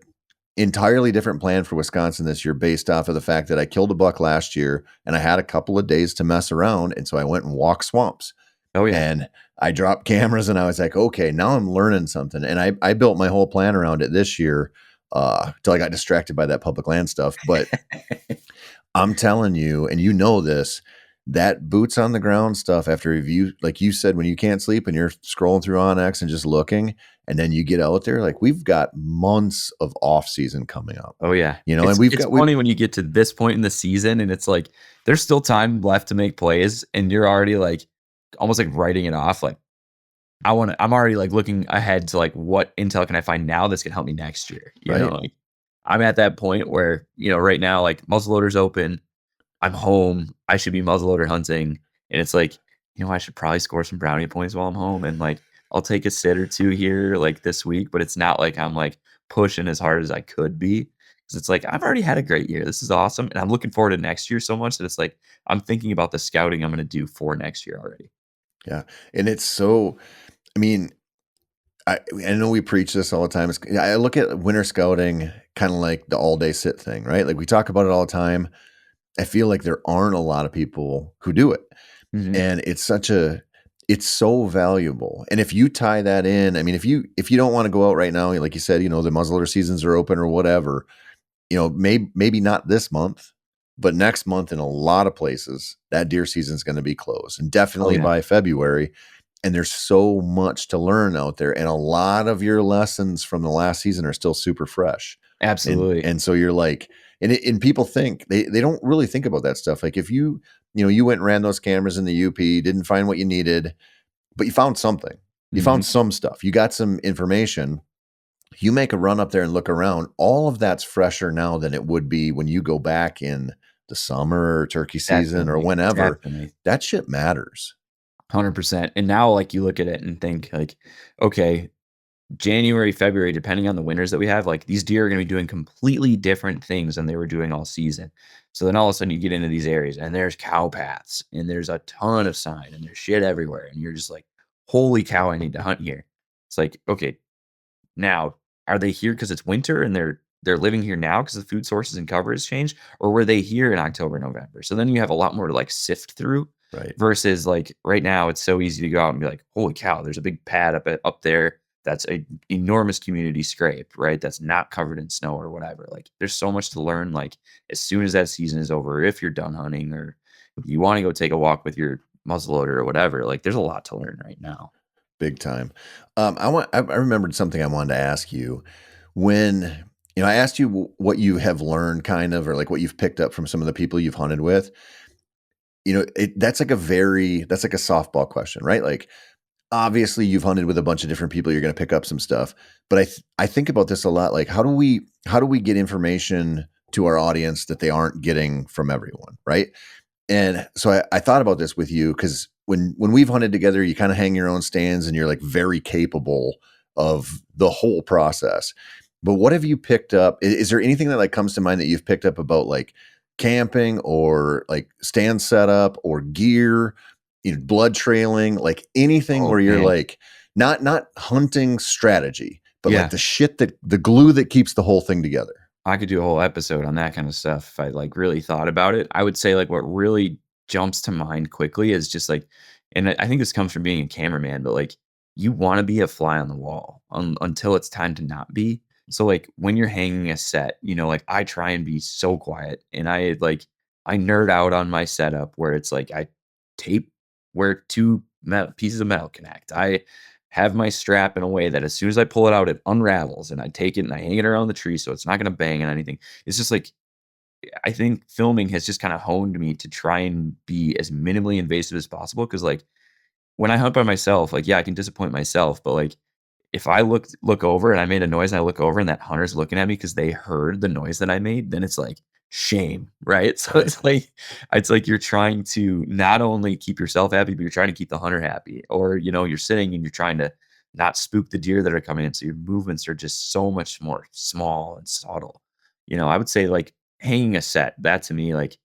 entirely different plan for Wisconsin this year based off of the fact that I killed a buck last year and I had a couple of days to mess around. And so I went and walked swamps Oh yeah. and I dropped cameras and I was like, okay, now I'm learning something. And I built my whole plan around it this year, till I got distracted by that public land stuff. But I'm telling you, and this, that boots on the ground stuff after review, like you said, when you can't sleep and you're scrolling through Onyx and just looking, and then you get out there, like, we've got months of off season coming up, Oh yeah. and It's funny when you get to this point in the season and it's like there's still time left to make plays and you're already like almost like writing it off. Like I'm already like looking ahead to like what intel can I find now that's gonna help me next year. right. Like I'm at that point where, right now, like muzzleloader's open. I'm home. I should be muzzleloader hunting. And it's like, I should probably score some brownie points while I'm home. And like, I'll take a sit or two here like this week, but it's not like I'm like pushing as hard as I could be. Cause it's like, I've already had a great year. This is awesome. And I'm looking forward to next year so much that it's like, I'm thinking about the scouting I'm going to do for next year already. Yeah. And it's so, I mean, I know we preach this all the time. I look at winter scouting kind of like the all day sit thing, right? Like, we talk about it all the time. I feel like there aren't a lot of people who do it. Hmm. And it's so valuable. And if you tie that in, I mean, if you don't want to go out right now, like you said, the muzzleloader seasons are open or whatever, maybe not this month, but next month in a lot of places, that deer season is going to be closed, and Oh definitely yeah, by February. And there's so much to learn out there. And a lot of your lessons from the last season are still super fresh. absolutely. And so you're like, and people think they don't really think about that stuff. Like, if you went and ran those cameras in the UP, didn't find what you needed, but you found something. You Hmm. found some stuff. You got some information. You make a run up there and look around. All of that's fresher now than it would be when you go back in the summer or turkey season or Definitely. whenever. Definitely. That shit matters. 100%. And now like you look at it and think like, okay, January, February, depending on the winters that we have, like these deer are going to be doing completely different things than they were doing all season. So then all of a sudden you get into these areas and there's cow paths and there's a ton of sign and there's shit everywhere. And you're just like, holy cow, I need to hunt here. It's like, okay, now are they here because it's winter and they're living here now because the food sources and cover has changed? Or were they here in October, November? So then you have a lot more to like sift through Right. versus like right now it's so easy to go out and be like, holy cow, there's a big pad up there that's a enormous community scrape, right? That's not covered in snow or whatever. Like there's so much to learn. Like as soon as that season is over, if you're done hunting or you want to go take a walk with your muzzleloader or whatever, like there's a lot to learn right now. Big time. I remembered something I wanted to ask you when, I asked you what you have learned kind of, or like what you've picked up from some of the people you've hunted with. That's like a softball question, right? Like, obviously you've hunted with a bunch of different people. You're going to pick up some stuff, but I think about this a lot. Like, how do we get information to our audience that they aren't getting from everyone? Right. And so I thought about this with you, because when we've hunted together, you kind of hang your own stands and you're like very capable of the whole process. But what have you picked up? Is there anything that like comes to mind that you've picked up about like camping or like stand setup or gear, blood trailing, like anything Oh where you're man. like not hunting strategy, but like Yeah. the shit that the glue that keeps the whole thing together? I could do a whole episode on that kind of stuff if I like really thought about it. I would say like what really jumps to mind quickly is just like, and I think this comes from being a cameraman, but like you want to be a fly on the wall until it's time to not be. So like when you're hanging a set, like I try and be so quiet and I nerd out on my setup where it's like I tape where two pieces of metal connect. have my strap in a way that as soon as I pull it out, it unravels, and I take it and I hang it around the tree so it's not gonna bang on anything. It's just like I think filming has just kinda honed me to try and be as minimally invasive as possible. Because like, when I hunt by myself, like, yeah, I can disappoint myself, but, like, if I look over and I made a noise and I look over and that hunter's looking at me because they heard the noise that I made, then it's like shame, right? So Right. it's like you're trying to not only keep yourself happy, but you're trying to keep the hunter happy. Or, you're sitting and you're trying to not spook the deer that are coming in. So your movements are just so much more small and subtle. I would say like hanging a set, that to me, like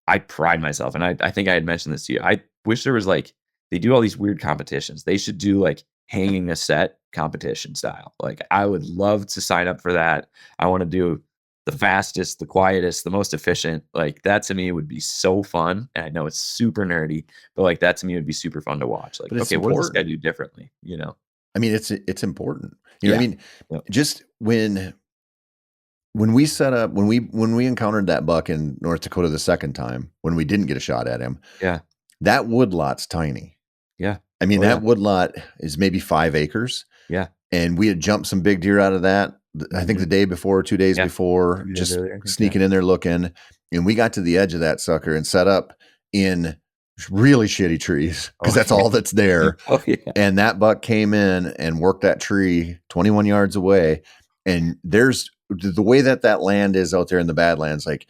I pride myself, and I think I had mentioned this to you. I wish there was like they do all these weird competitions. They should do like hanging a set competition style. Like I would love to sign up for that. I want to do the fastest, the quietest, the most efficient. Like that to me would be so fun. And I know it's super nerdy, but like that to me would be super fun to watch. Like, But it's okay, what does this guy important. do differently? I mean, it's important. I Yeah. mean, Yep. just when we set up when we encountered that buck in North Dakota the second time, when we didn't get a shot at him, Yeah. that woodlot's tiny. Yeah. I mean, Oh yeah. that woodlot is maybe 5 acres, Yeah. and we had jumped some big deer out of that. I think Mhm. the day before, 2 days Yeah. before, 2 days just earlier, I think, yeah. sneaking in there looking, and we got to the edge of that sucker and set up in really shitty trees because Oh that's yeah. all that's there. Oh yeah. And that buck came in and worked that tree 21 yards away. And there's the way that land is out there in the Badlands. Like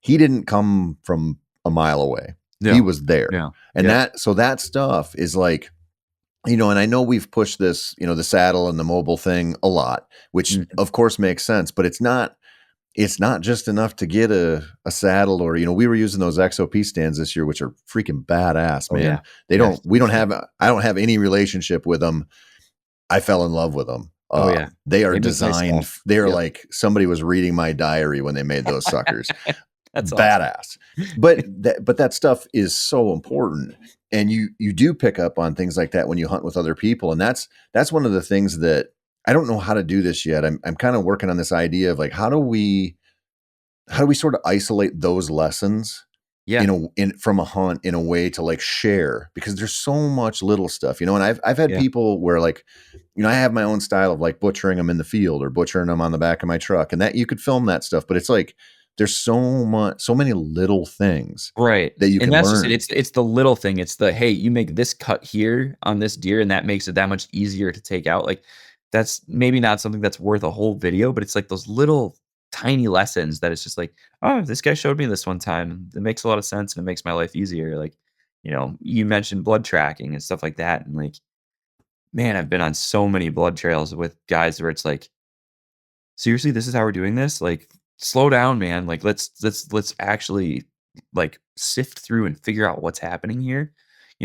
he didn't come from a mile away. He Yeah. was there. Yeah. And Yeah. that stuff is like, and I know we've pushed this, the saddle and the mobile thing a lot, which Mhm. of course makes sense, but it's not just enough to get a saddle or, we were using those XOP stands this year, which are freaking badass, Oh man. yeah. Yeah. I don't have any relationship with them. I fell in love with them. Oh yeah. They are They make nice designed. stuff. They are Yep. like somebody was reading my diary when they made those suckers. That's awesome. Badass. But that stuff is so important. And you do pick up on things like that when you hunt with other people. And that's one of the things that I don't know how to do this yet. I'm kind of working on this idea of like, how do we sort of isolate those lessons Yeah. from a hunt in a way to like share, because there's so much little stuff, and I've had Yeah. people where like, I have my own style of like butchering them in the field or butchering them on the back of my truck, and that you could film that stuff, but it's like, there's so many little things Right. that you And can that's learn. just it. It's the little thing. It's the, hey, you make this cut here on this deer, and that makes it that much easier to take out. Like that's maybe not something that's worth a whole video, but it's like those little tiny lessons that it's just like, oh, this guy showed me this one time. It makes a lot of sense and it makes my life easier. Like, you mentioned blood tracking and stuff like that. And like, man, I've been on so many blood trails with guys where it's like, seriously, this is how we're doing this? Like, slow down, man. Like, let's actually like sift through and figure out what's happening here.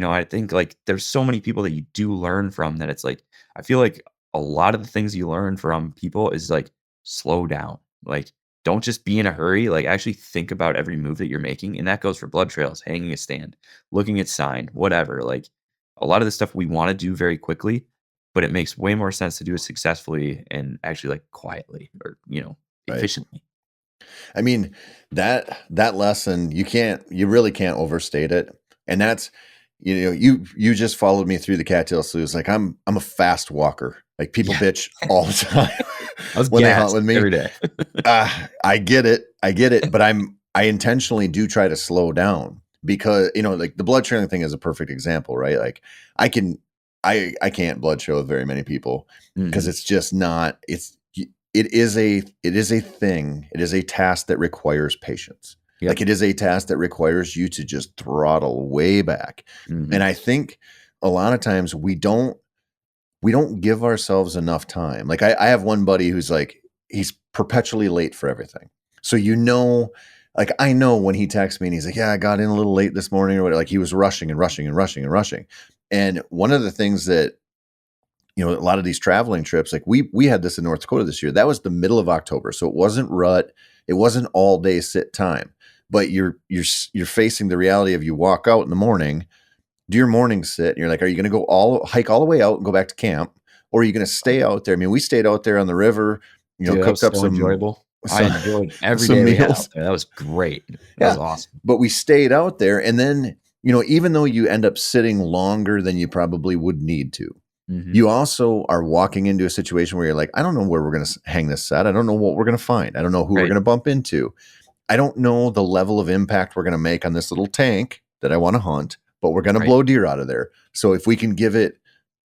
I think like there's so many people that you do learn from that it's like I feel like a lot of the things you learn from people is like slow down. Like, don't just be in a hurry. Like, actually think about every move that you're making, and that goes for blood trails, hanging a stand, looking at sign, whatever. Like, a lot of the stuff we want to do very quickly, but it makes way more sense to do it successfully and actually like quietly or Right. efficiently. I mean, that lesson, you really can't overstate it. And that's, you just followed me through the cattail sloughs. Like I'm a fast walker. Like people Yeah. bitch all the time I was when they hunt gassed with me. every day. I get it. But I intentionally do try to slow down because, like the blood trailing thing is a perfect example, right? Like I can't blood trail with very many people because Mhm. it's just not, it is a thing. It is a task that requires patience. Yep. Like it is a task that requires you to just throttle way back. Mhm. And I think a lot of times we don't give ourselves enough time. Like I have one buddy who's like, he's perpetually late for everything. So, like I know when he texts me and he's like, yeah, I got in a little late this morning or whatever, like he was rushing and rushing and rushing and rushing. And one of the things that, a lot of these traveling trips, like we had this in North Dakota this year, that was the middle of October. So it wasn't rut. It wasn't all day sit time, but you're facing the reality of you walk out in the morning, do your morning sit, and you're like, are you going to hike all the way out and go back to camp? Or are you going to stay out there? I mean, we stayed out there on the river, Dude, that was cooked up so enjoyable. I enjoyed every some day we had meals. out there. That was great. That was awesome. But we stayed out there. And then, even though you end up sitting longer than you probably would need to, Mhm. You also are walking into a situation where you're like, I don't know where we're going to hang this set. I don't know what we're going to find. I don't know who we're Right. going to bump into. I don't know the level of impact we're going to make on this little tank that I want to hunt, but we're going to Right. blow deer out of there. So if we can give it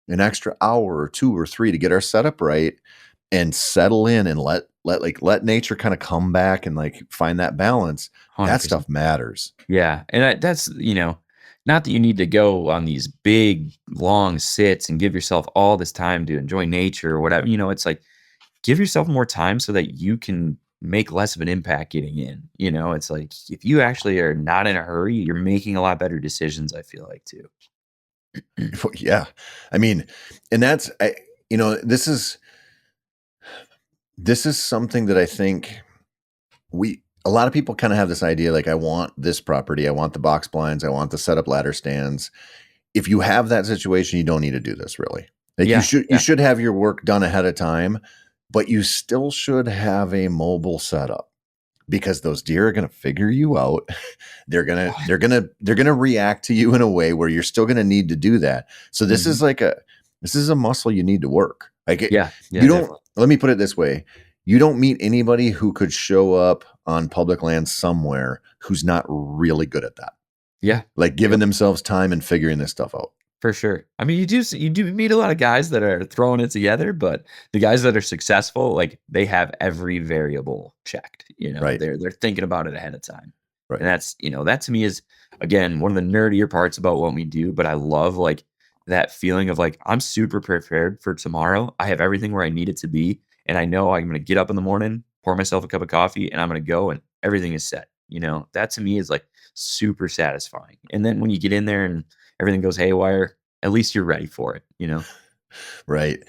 an extra hour or 2 or 3 to get our setup right and settle in and let nature kind of come back and like find that balance, that 100%. stuff matters. Yeah, and that's, not that you need to go on these big, long sits and give yourself all this time to enjoy nature or whatever, it's like, give yourself more time so that you can make less of an impact getting in, it's like, if you actually are not in a hurry, you're making a lot better decisions, I feel like, too. Yeah. I mean, and that's this is something that I think a lot of people kind of have this idea like, I want this property, I want the box blinds, I want the setup ladder stands. If you have that situation, you don't need to do this really. Like Yeah, you yeah. should have your work done ahead of time, but you still should have a mobile setup because those deer are going to figure you out. They're going to react to you in a way where you're still going to need to do that. So this Mhm. is this is a muscle you need to work. Yeah, You yeah, don't, definitely. let me put it this way. You don't meet anybody who could show up on public land somewhere who's not really good at that. Yeah. Like giving Yep. themselves time and figuring this stuff out. For sure. I mean, you do meet a lot of guys that are throwing it together, but the guys that are successful, like they have every variable checked. Right. They're thinking about it ahead of time, Right. and that's that to me is again one of the nerdier parts about what we do. But I love like that feeling of like I'm super prepared for tomorrow. I have everything where I need it to be, and I know I'm going to get up in the morning, pour myself a cup of coffee, and I'm going to go, and everything is set. That to me is like super satisfying. And then when you get in there and everything goes haywire, at least you're ready for it. Right.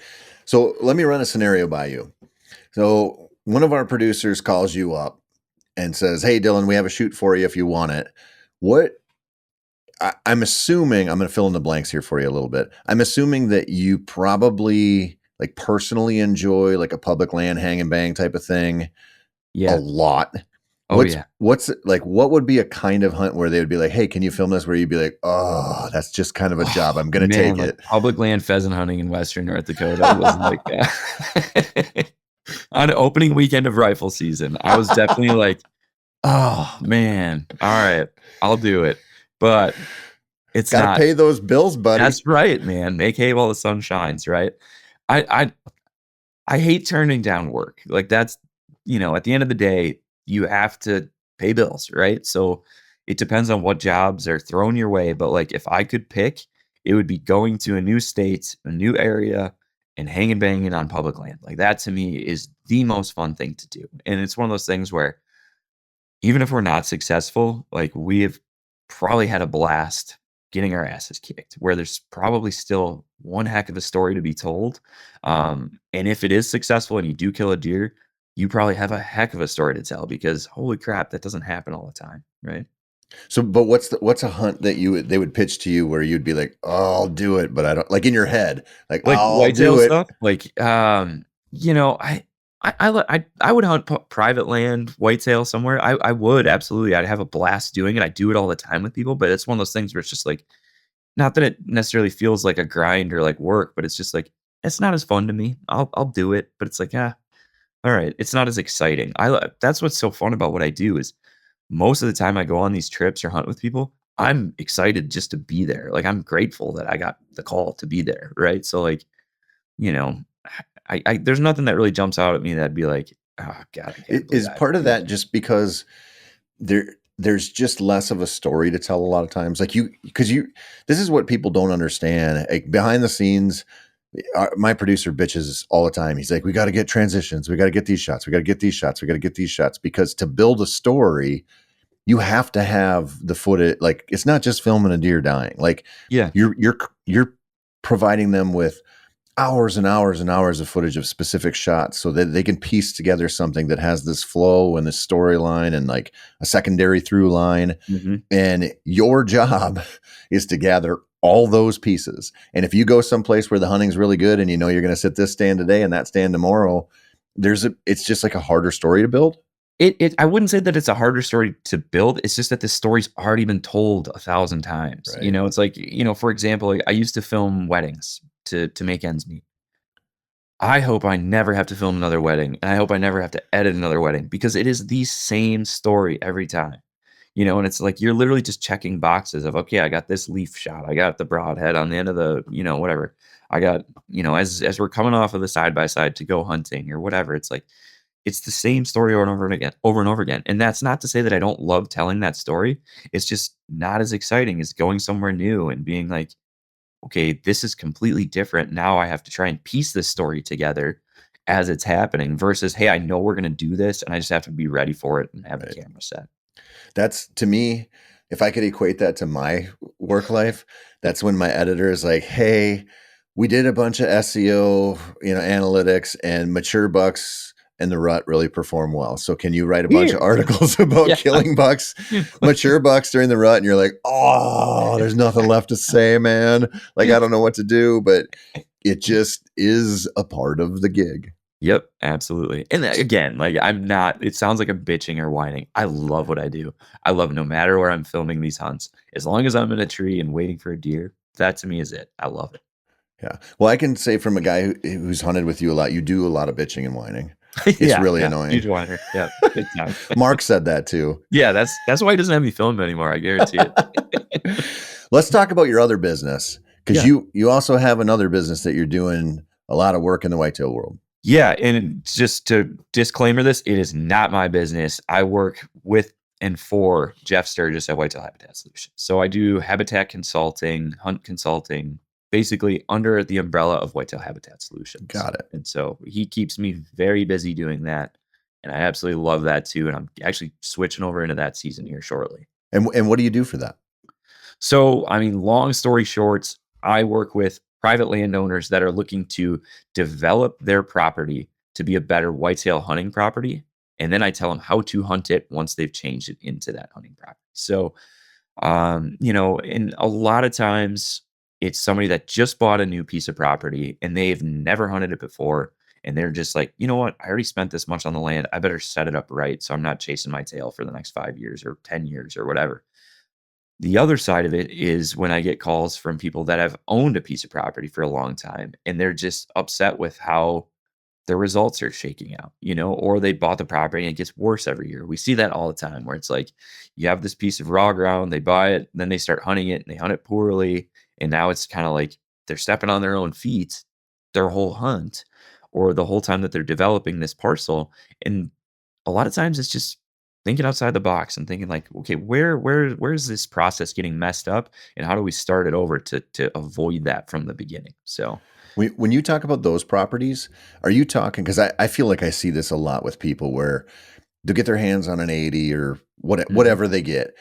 So let me run a scenario by you. So one of our producers calls you up and says, "Hey, Dylan, we have a shoot for you if you want it." What I'm assuming, I'm going to fill in the blanks here for you a little bit. I'm assuming that you probably like personally enjoy like a public land hang and bang type of thing a Yeah. lot. Oh, yeah. What's like, what would be a kind of hunt where they would be like, "Hey, can you film this?" Where you'd be like, "Oh, that's just kind of a job. Oh, I'm going to man, take like it." public land pheasant hunting in Western North Dakota was like that. On opening weekend of rifle season, I was definitely like, "Oh, man. Alright, I'll do it." But it's Got to not. pay those bills, buddy. That's right, man. Make hay while the sun shines, right? I I hate turning down work. Like that's, at the end of the day, you have to pay bills, right? So it depends on what jobs are thrown your way. But like if I could pick, it would be going to a new state, a new area, and hanging banging on public land. Like that to me is the most fun thing to do. And it's one of those things where even if we're not successful, like we have probably had a blast getting our asses kicked, where there's probably still one heck of a story to be told. And if it is successful and you do kill a deer, you probably have a heck of a story to tell because holy crap, that doesn't happen all the time, right? So, but what's a hunt that they would pitch to you where you'd be like, "Oh, I'll do it," but I don't, like in your head, like, Like "I'll whitetail do it." stuff, like I would hunt private land, whitetail somewhere. I would absolutely. I'd have a blast doing it. I do it all the time with people, but it's one of those things where it's just like not that it necessarily feels like a grind or like work, but it's just like it's not as fun to me. I'll do it, but it's like, all right. It's not as exciting. That's what's so fun about what I do is most of the time I go on these trips or hunt with people, I'm excited just to be there. Like I'm grateful that I got the call to be there, right? So like, you know, I there's nothing that really jumps out at me that'd be like, oh god, I can't believe Is I have to part of do that that. just because there's just less of a story to tell a lot of times, like because this is what people don't understand, like behind the scenes. My producer bitches all the time. He's like, "We got to get transitions. We got to get these shots. We got to get these shots. We got to get these shots." Because to build a story, you have to have the footage. Like it's not just filming a deer dying. Like Yeah. you're providing them with hours and hours and hours of footage of specific shots so that they can piece together something that has this flow and this storyline and like a secondary through line. Mhm. And your job is to gather all those pieces. And if you go someplace where the hunting's really good and you know you're going to sit this stand today and that stand tomorrow, it's just like a harder story to build. I wouldn't say that it's a harder story to build. It's just that the story's already been told 1,000 times. Right. It's like, for example, like, I used to film weddings to make ends meet. I hope I never have to film another wedding, and I hope I never have to edit another wedding because it is the same story every time. And it's like you're literally just checking boxes of, okay, I got this leaf shot, I got the broadhead on the end of the, whatever. I got, as we're coming off of the side by side to go hunting or whatever, it's like it's the same story over and over and again, over and over again. And that's not to say that I don't love telling that story. It's just not as exciting as going somewhere new and being like, okay, this is completely different. Now I have to try and piece this story together as it's happening versus, hey, I know we're going to do this and I just have to be ready for it and have the camera set. That's, to me, if I could equate that to my work life, that's when my editor is like, hey, we did a bunch of SEO, analytics, and mature bucks in the rut really perform well. So can you write a bunch of articles about killing bucks, mature bucks during the rut? And you're like, oh, there's nothing left to say, man. Like, I don't know what to do, but it just is a part of the gig. Yep, absolutely. And again, like it sounds like I'm bitching or whining. I love what I do. I love no matter where I'm filming these hunts, as long as I'm in a tree and waiting for a deer, that to me is it. I love it. Yeah. Well, I can say from a guy who's hunted with you a lot, you do a lot of bitching and whining. It's really annoying. Huge whiner. Yeah, big time. Mark said that too. Yeah, that's why he doesn't have me filmed anymore. I guarantee it. Let's talk about your other business, because you also have another business that you're doing a lot of work in the whitetail world. Yeah, and just to disclaimer this, it is not my business. I work with and for Jeff Sturgis at Whitetail Habitat Solutions. So I do habitat consulting, hunt consulting, basically under the umbrella of Whitetail Habitat Solutions. Got it. And so he keeps me very busy doing that. And I absolutely love that too. And I'm actually switching over into that season here shortly. And what do you do for that? So, I mean, long story short, I work with private landowners that are looking to develop their property to be a better whitetail hunting property. And then I tell them how to hunt it once they've changed it into that hunting property. So, and a lot of times it's somebody that just bought a new piece of property and they've never hunted it before. And they're just like, you know what? I already spent this much on the land. I better set it up right, so I'm not chasing my tail for the next 5 years or 10 years or whatever. The other side of it is when I get calls from people that have owned a piece of property for a long time and they're just upset with how their results are shaking out, or they bought the property and it gets worse every year. We see that all the time where it's like you have this piece of raw ground, they buy it, then they start hunting it and they hunt it poorly. And now it's kind of like they're stepping on their own feet their whole hunt or the whole time that they're developing this parcel. And a lot of times it's just thinking outside the box and thinking like, okay, where's this process getting messed up and how do we start it over to avoid that from the beginning? So when you talk about those properties, are you talking, because I feel like I see this a lot with people where they'll get their hands on an 80 or whatever they get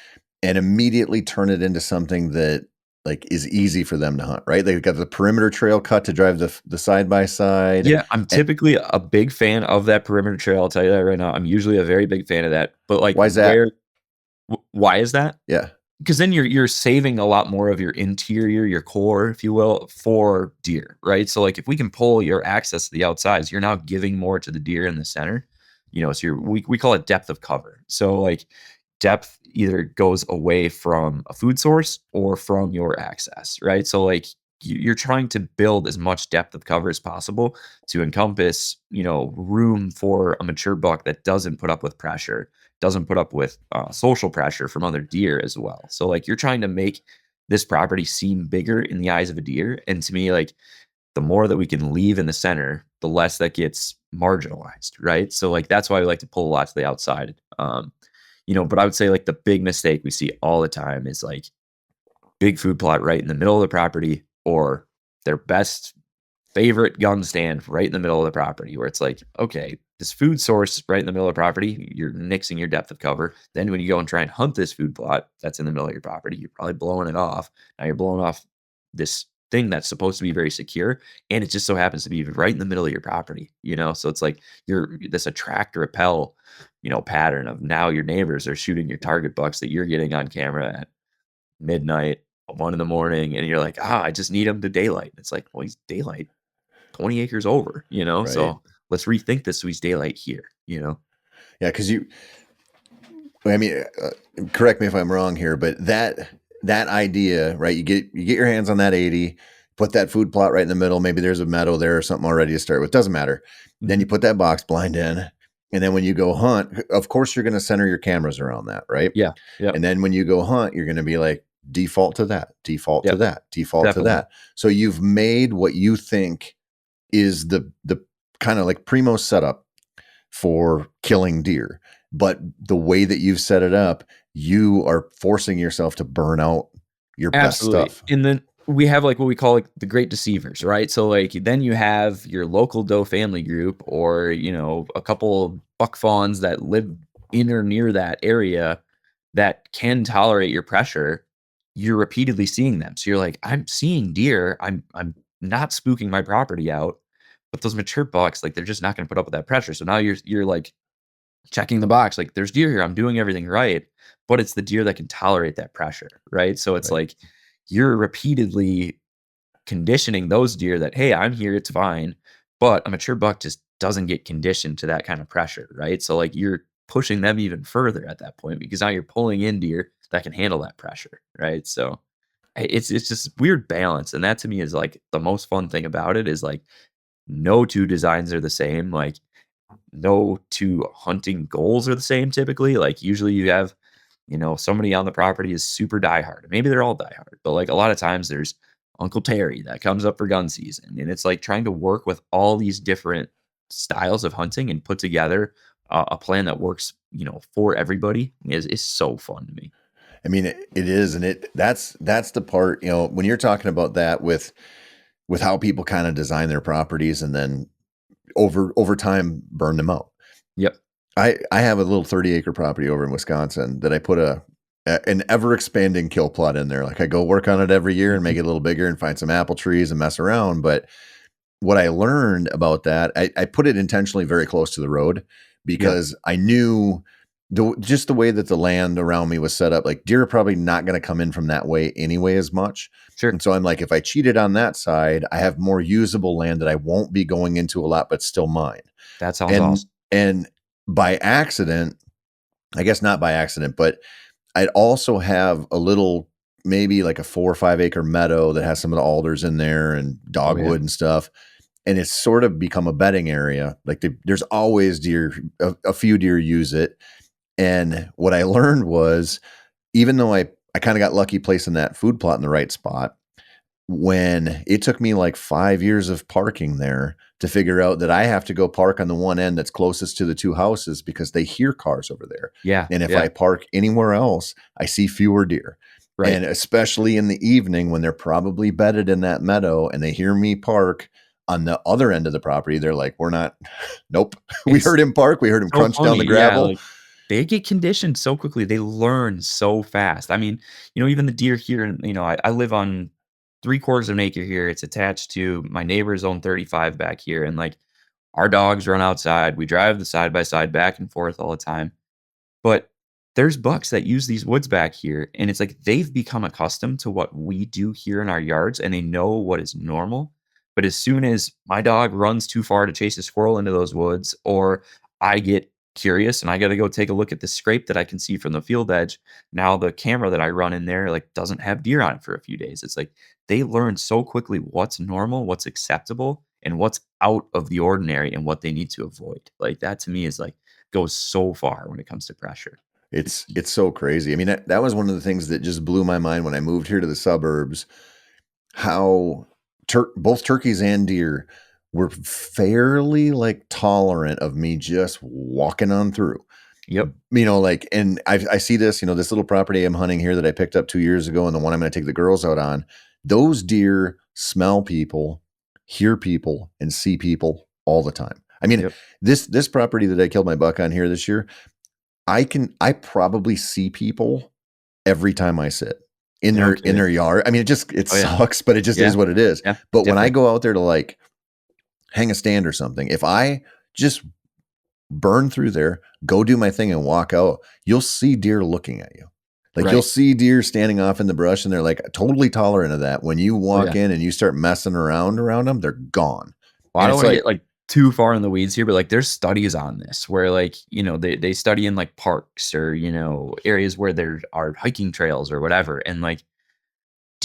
and immediately turn it into something that like is easy for them to hunt, right? They've got the perimeter trail cut to drive the side by side. Yeah, I'm typically a big fan of that perimeter trail. I'll tell you that right now. I'm usually a very big fan of that. But like, why is that? Why is that? Yeah. Because then you're saving a lot more of your interior, your core, if you will, for deer, right? So like if we can pull your access to the outsides, you're now giving more to the deer in the center. So we call it depth of cover. So like depth either goes away from a food source or from your access, right? So like you're trying to build as much depth of cover as possible to encompass, room for a mature buck that doesn't put up with pressure, doesn't put up with social pressure from other deer as well. So like you're trying to make this property seem bigger in the eyes of a deer. And to me, like the more that we can leave in the center, the less that gets marginalized, right? So like that's why we like to pull a lot to the outside. But I would say like the big mistake we see all the time is like big food plot right in the middle of the property or their best favorite gun stand right in the middle of the property where it's like, okay, this food source right in the middle of the property, you're nixing your depth of cover. Then when you go and try and hunt this food plot that's in the middle of your property, you're probably blowing it off. Now you're blowing off this thing that's supposed to be very secure. And it just so happens to be right in the middle of your property, So it's like you're this attract repel, pattern of now your neighbors are shooting your target bucks that you're getting on camera at midnight, 1 a.m, and you're like, I just need him to daylight. It's like, well, he's daylight 20 acres over, Right. So let's rethink this so he's daylight here, Yeah, because correct me if I'm wrong here, but that idea, right? You get your hands on that 80, put that food plot right in the middle. Maybe there's a meadow there or something already to start with. Doesn't matter. Then you put that box blind in. And then when you go hunt, of course, you're going to center your cameras around that, right? Yeah. Yep. And then when you go hunt, you're going to be like, default to that, default to Yep. that, default Definitely. to that. So you've made what you think is the kind of like primo setup for killing deer. But the way that you've set it up, you are forcing yourself to burn out your Absolutely. best stuff. And then we have like what we call like the great deceivers, right? So like then you have your local doe family group, or you know, a couple buck fawns that live in or near that area that can tolerate your pressure. You're repeatedly seeing them. So you're like, I'm seeing deer. I'm not spooking my property out. But those mature bucks, like they're just not going to put up with that pressure. So now you're like checking the box, like there's deer here. I'm doing everything right. But it's the deer that can tolerate that pressure, right? So it's Right. like you're repeatedly conditioning those deer that, hey, I'm here, it's fine. But a mature buck just doesn't get conditioned to that kind of pressure, right? So like you're pushing them even further at that point, because now you're pulling in deer that can handle that pressure, right? So it's just weird balance, and that to me is like the most fun thing about it is like no two designs are the same. Like no two hunting goals are the same typically. Like usually you have, you know, somebody on the property is super diehard. Maybe they're all diehard, but like a lot of times there's Uncle Terry that comes up for gun season. And it's like trying to work with all these different styles of hunting and put together a plan that works, you know, for everybody is so fun to me. I mean, it is, and that's the part, you know, when you're talking about that with how people kind of design their properties and then over time burn them out. Yep. I have a little 30-acre property over in Wisconsin that I put an ever expanding kill plot in there. Like I go work on it every year and make it a little bigger and find some apple trees and mess around. But what I learned about that, I put it intentionally very close to the road because I knew just the way that the land around me was set up, like deer are probably not going to come in from that way anyway as much. Sure. And so I'm like, if I cheated on that side, I have more usable land that I won't be going into a lot, but still mine. That sounds awesome. And by accident, I guess not by accident, but I'd also have a little, maybe like a 4 or 5 acre meadow that has some of the alders in there and dogwood and stuff. And it's sort of become a bedding area. Like there's always deer, a few deer use it. And what I learned was, even though I kind of got lucky placing that food plot in the right spot, when it took me like 5 years of parking there to figure out that I have to go park on the one end that's closest to the two houses because they hear cars over there. Yeah. And if I park anywhere else, I see fewer deer. Right. And especially in the evening when they're probably bedded in that meadow and they hear me park on the other end of the property, they're like, we're not, nope. We heard him park. We heard him crunch down the gravel. Yeah, like, they get conditioned so quickly. They learn so fast. I mean, you know, even the deer here, and you know, I live on 3/4 of an acre here. It's attached to my neighbor's own 35 back here. And like our dogs run outside. We drive the side by side back and forth all the time. But there's bucks that use these woods back here. And it's like they've become accustomed to what we do here in our yards and they know what is normal. But as soon as my dog runs too far to chase a squirrel into those woods, or I get curious and I got to go take a look at the scrape that I can see from the field edge, now the camera that I run in there like doesn't have deer on it for a few days. It's like they learn so quickly what's normal, what's acceptable, and what's out of the ordinary and what they need to avoid. Like that to me is like goes so far when it comes to pressure. It's so crazy. I mean, that was one of the things that just blew my mind when I moved here to the suburbs, how both turkeys and deer were fairly like tolerant of me just walking on through. Yep. You know, like, and I see this, you know, this little property I'm hunting here that I picked up 2 years ago and the one I'm going to take the girls out on, those deer smell people, hear people, and see people all the time. I mean, this property that I killed my buck on here this year, I probably see people every time I sit in their yard. I mean, it sucks, but it just is what it is. Yeah, but when I go out there to like hang a stand or something, if I just burn through there, go do my thing and walk out, you'll see deer looking at you. Like you'll see deer standing off in the brush and they're like totally tolerant of that. When you walk in and you start messing around them, they're gone. Well, I don't want to get like too far in the weeds here, but like there's studies on this where like, you know, they study in like parks or, you know, areas where there are hiking trails or whatever. And like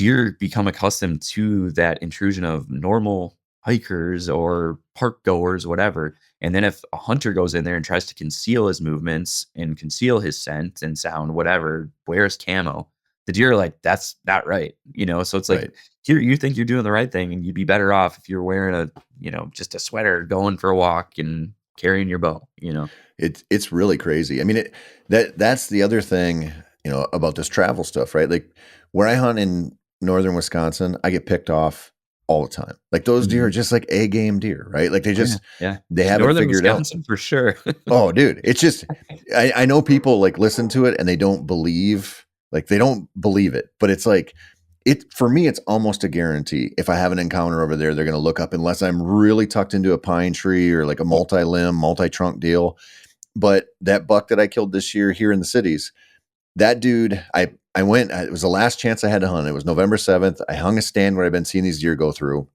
deer become accustomed to that intrusion of normal hikers or park goers, whatever. And then if a hunter goes in there and tries to conceal his movements and conceal his scent and sound, whatever, wears camo, the deer are like, that's not right. So it's like, Right. here, you think you're doing the right thing, and you'd be better off if you're wearing just a sweater, going for a walk and carrying your bow. It's really crazy. I mean, that's the other thing, about this travel stuff, right? Like where I hunt in northern Wisconsin, I get picked off all the time. Like those deer are Mhm. just like A game deer, right? Like they Oh, yeah. just Yeah. they have it Northern figured out. Wisconsin for sure. Oh, dude, it's just I know people like listen to it and they don't believe it, but it's like for me, it's almost a guarantee. If I have an encounter over there, they're going to look up unless I'm really tucked into a pine tree or like a multi-limb, multi-trunk deal. But that buck that I killed this year here in the cities, that dude, I went, it was the last chance I had to hunt. It was November 7th. I hung a stand where I've been seeing these deer go through.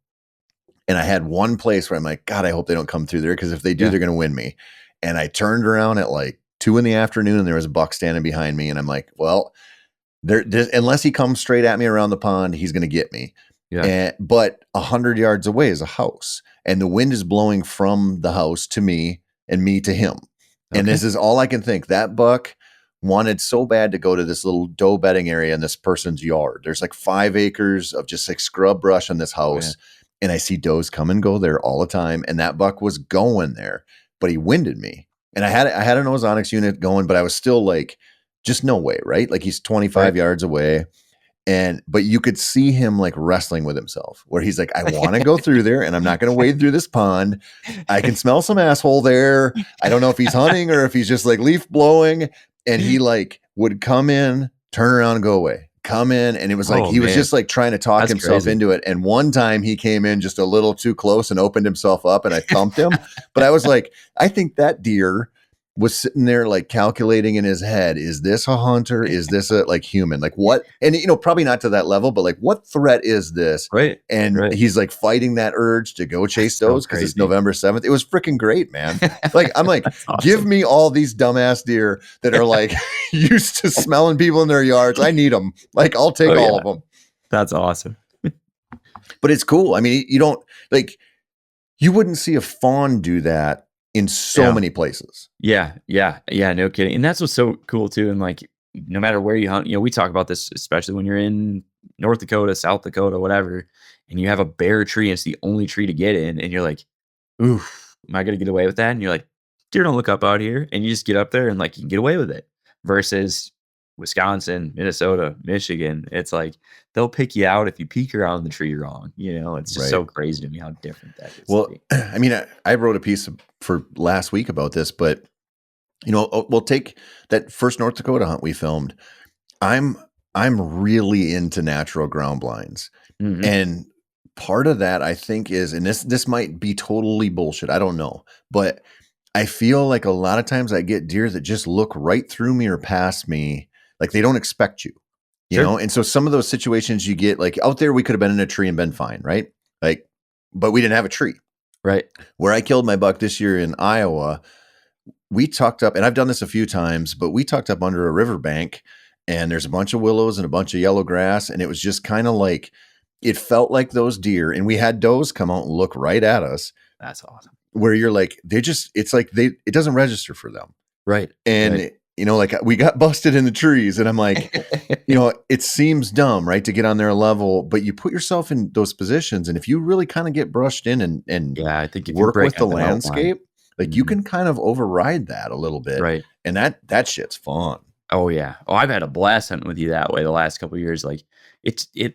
And I had one place where I'm like, God, I hope they don't come through there, because if they do, Yeah. they're going to win me. And I turned around at like 2 PM and there was a buck standing behind me. And I'm like, well, unless he comes straight at me around the pond, he's going to get me. Yeah. But 100 yards away is a house, and the wind is blowing from the house to me and me to him. And this Okay. is all I can think. That buck wanted so bad to go to this little doe bedding area in this person's yard. There's like 5 acres of just like scrub brush on this house. Yeah. And I see does come and go there all the time. And that buck was going there, but he winded me. And I had an ozonics unit going, but I was still like, just no way, right? Like he's 25 Right. yards away. But you could see him like wrestling with himself, where he's like, I want to go through there and I'm not going to wade through this pond. I can smell some asshole there. I don't know if he's hunting or if he's just like leaf blowing. And he like would come in, turn around and go away, come in. And it was like, Oh, he was man. just like trying to talk That's himself crazy. into it. And one time he came in just a little too close and opened himself up, and I thumped him. But I was like, I think that deer was sitting there like calculating in his head, is this a hunter? Is this a like human? Like what? And probably not to that level, but like what threat is this? Right. And Right. he's like fighting that urge to go chase So those because it's crazy. November 7th. It was freaking great, man. Like I'm like, That's give awesome. me all these dumbass deer that are like used to smelling people in their yards. I need them. Like I'll take Oh, all yeah. of them. That's awesome. But it's cool. I mean, you don't like, you wouldn't see a fawn do that in so Yeah. many places. Yeah. No kidding. And that's what's so cool too. And like, no matter where you hunt, we talk about this, especially when you're in North Dakota, South Dakota, whatever, and you have a bare tree and it's the only tree to get in, and you're like, oof, am I gonna get away with that? And you're like, deer don't look up out here, and you just get up there and like you can get away with it. Versus Wisconsin, Minnesota, Michigan, it's like they'll pick you out if you peek around the tree wrong. It's just so crazy to me how different that is. Well, I mean, I wrote a piece for last week about this, but we'll take that first North Dakota hunt we filmed. I'm really into natural ground blinds, Mhm. and part of that I think is, and this might be totally bullshit, I don't know, but I feel like a lot of times I get deer that just look right through me or past me, like they don't expect you. Sure. And so some of those situations you get, like out there, we could have been in a tree and been fine, right? Like, but we didn't have a tree. Right. Where I killed my buck this year in Iowa, we tucked up, and I've done this a few times, but we tucked up under a riverbank, and there's a bunch of willows and a bunch of yellow grass. And it was just kind of like, it felt like those deer, and we had does come out and look right at us, That's awesome. where you're like, it's like it doesn't register for them. Right. And, right. Like we got busted in the trees, and I'm like, it seems dumb, right, to get on their level, but you put yourself in those positions. And if you really kind of get brushed in and Yeah, I think if you're work with breaking the up an outline, landscape, like you Mhm. can kind of override that a little bit. Right. And that shit's fun. Oh yeah. Oh, I've had a blast hunting with you that way the last couple of years. Like it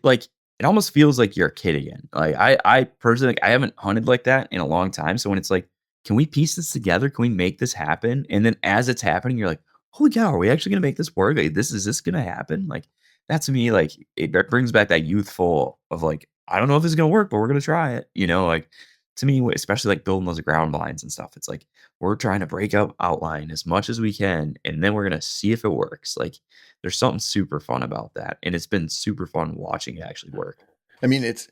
almost feels like you're a kid again. Like I personally, like, I haven't hunted like that in a long time. So when it's like, can we piece this together? Can we make this happen? And then as it's happening, you're like, holy cow, are we actually gonna make this work? Like, is this gonna happen? Like that to me, like it brings back that youthful of like, I don't know if this is gonna work, but we're gonna try it. Like to me, especially like building those ground blinds and stuff. It's like we're trying to break up outline as much as we can, and then we're gonna see if it works. Like there's something super fun about that, and it's been super fun watching it actually work. I mean, it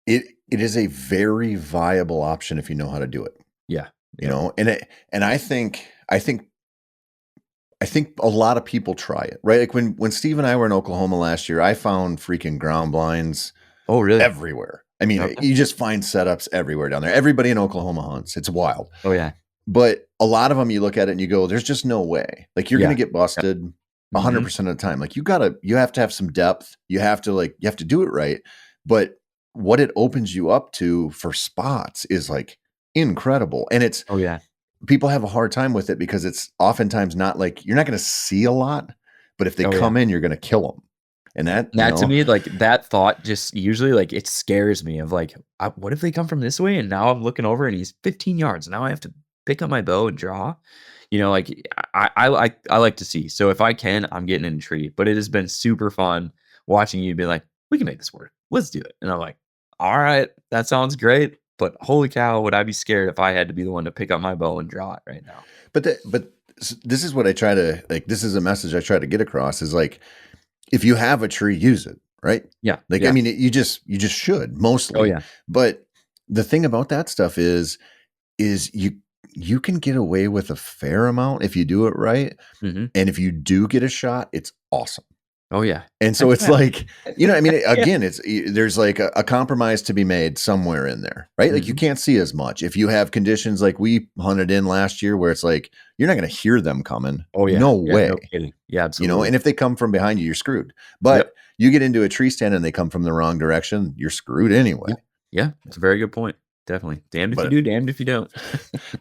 is a very viable option if you know how to do it. Yeah. And I think I think a lot of people try it, right? Like when Steve and I were in Oklahoma last year, I found freaking ground blinds Oh, really? everywhere. I mean, Okay. you just find setups everywhere down there. Everybody in Oklahoma hunts. It's wild. Oh, yeah. But a lot of them, you look at it and you go, there's just no way. Like you're going to Yeah. get Yep. busted Mhm. 100% of the time. Like you have to have some depth. You have to do it right. But what it opens you up to for spots is like incredible. And it's, Oh, yeah. people have a hard time with it because it's oftentimes not like, you're not going to see a lot, but if they Oh, yeah. come in, you're going to kill them. And that, That to me, like, that thought just usually, like, it scares me of, like, what if they come from this way and now I'm looking over and he's 15 yards. Now I have to pick up my bow and draw? Like, I like to see. So if I can, I'm getting in a tree. But it has been super fun watching you be like, "We can make this work. Let's do it." And I'm like, "All right, that sounds great." But holy cow, would I be scared if I had to be the one to pick up my bow and draw it right now? but this is what I try to like, this is a message I try to get across is like, if you have a tree, use it, right? Yeah. Like, I Yeah. mean, you just should Oh, mostly. yeah. But the thing about that stuff is you can get away with a fair amount if you do it right. Mhm. And if you do get a shot, it's awesome. Oh, yeah. And so Heck it's yeah. like, I mean, Yeah. again, there's like a compromise to be made somewhere in there, right? Like you Mhm. can't see as much. If you have conditions like we hunted in last year where it's like, you're not going to hear them coming. Oh, yeah. No Yeah, way. no kidding. Yeah, absolutely. And if they come from behind you, you're screwed. But Yep. you get into a tree stand and they come from the wrong direction, you're screwed anyway. Yeah. Yeah, it's a very good point. Definitely. Damned if you But do, damned if you don't.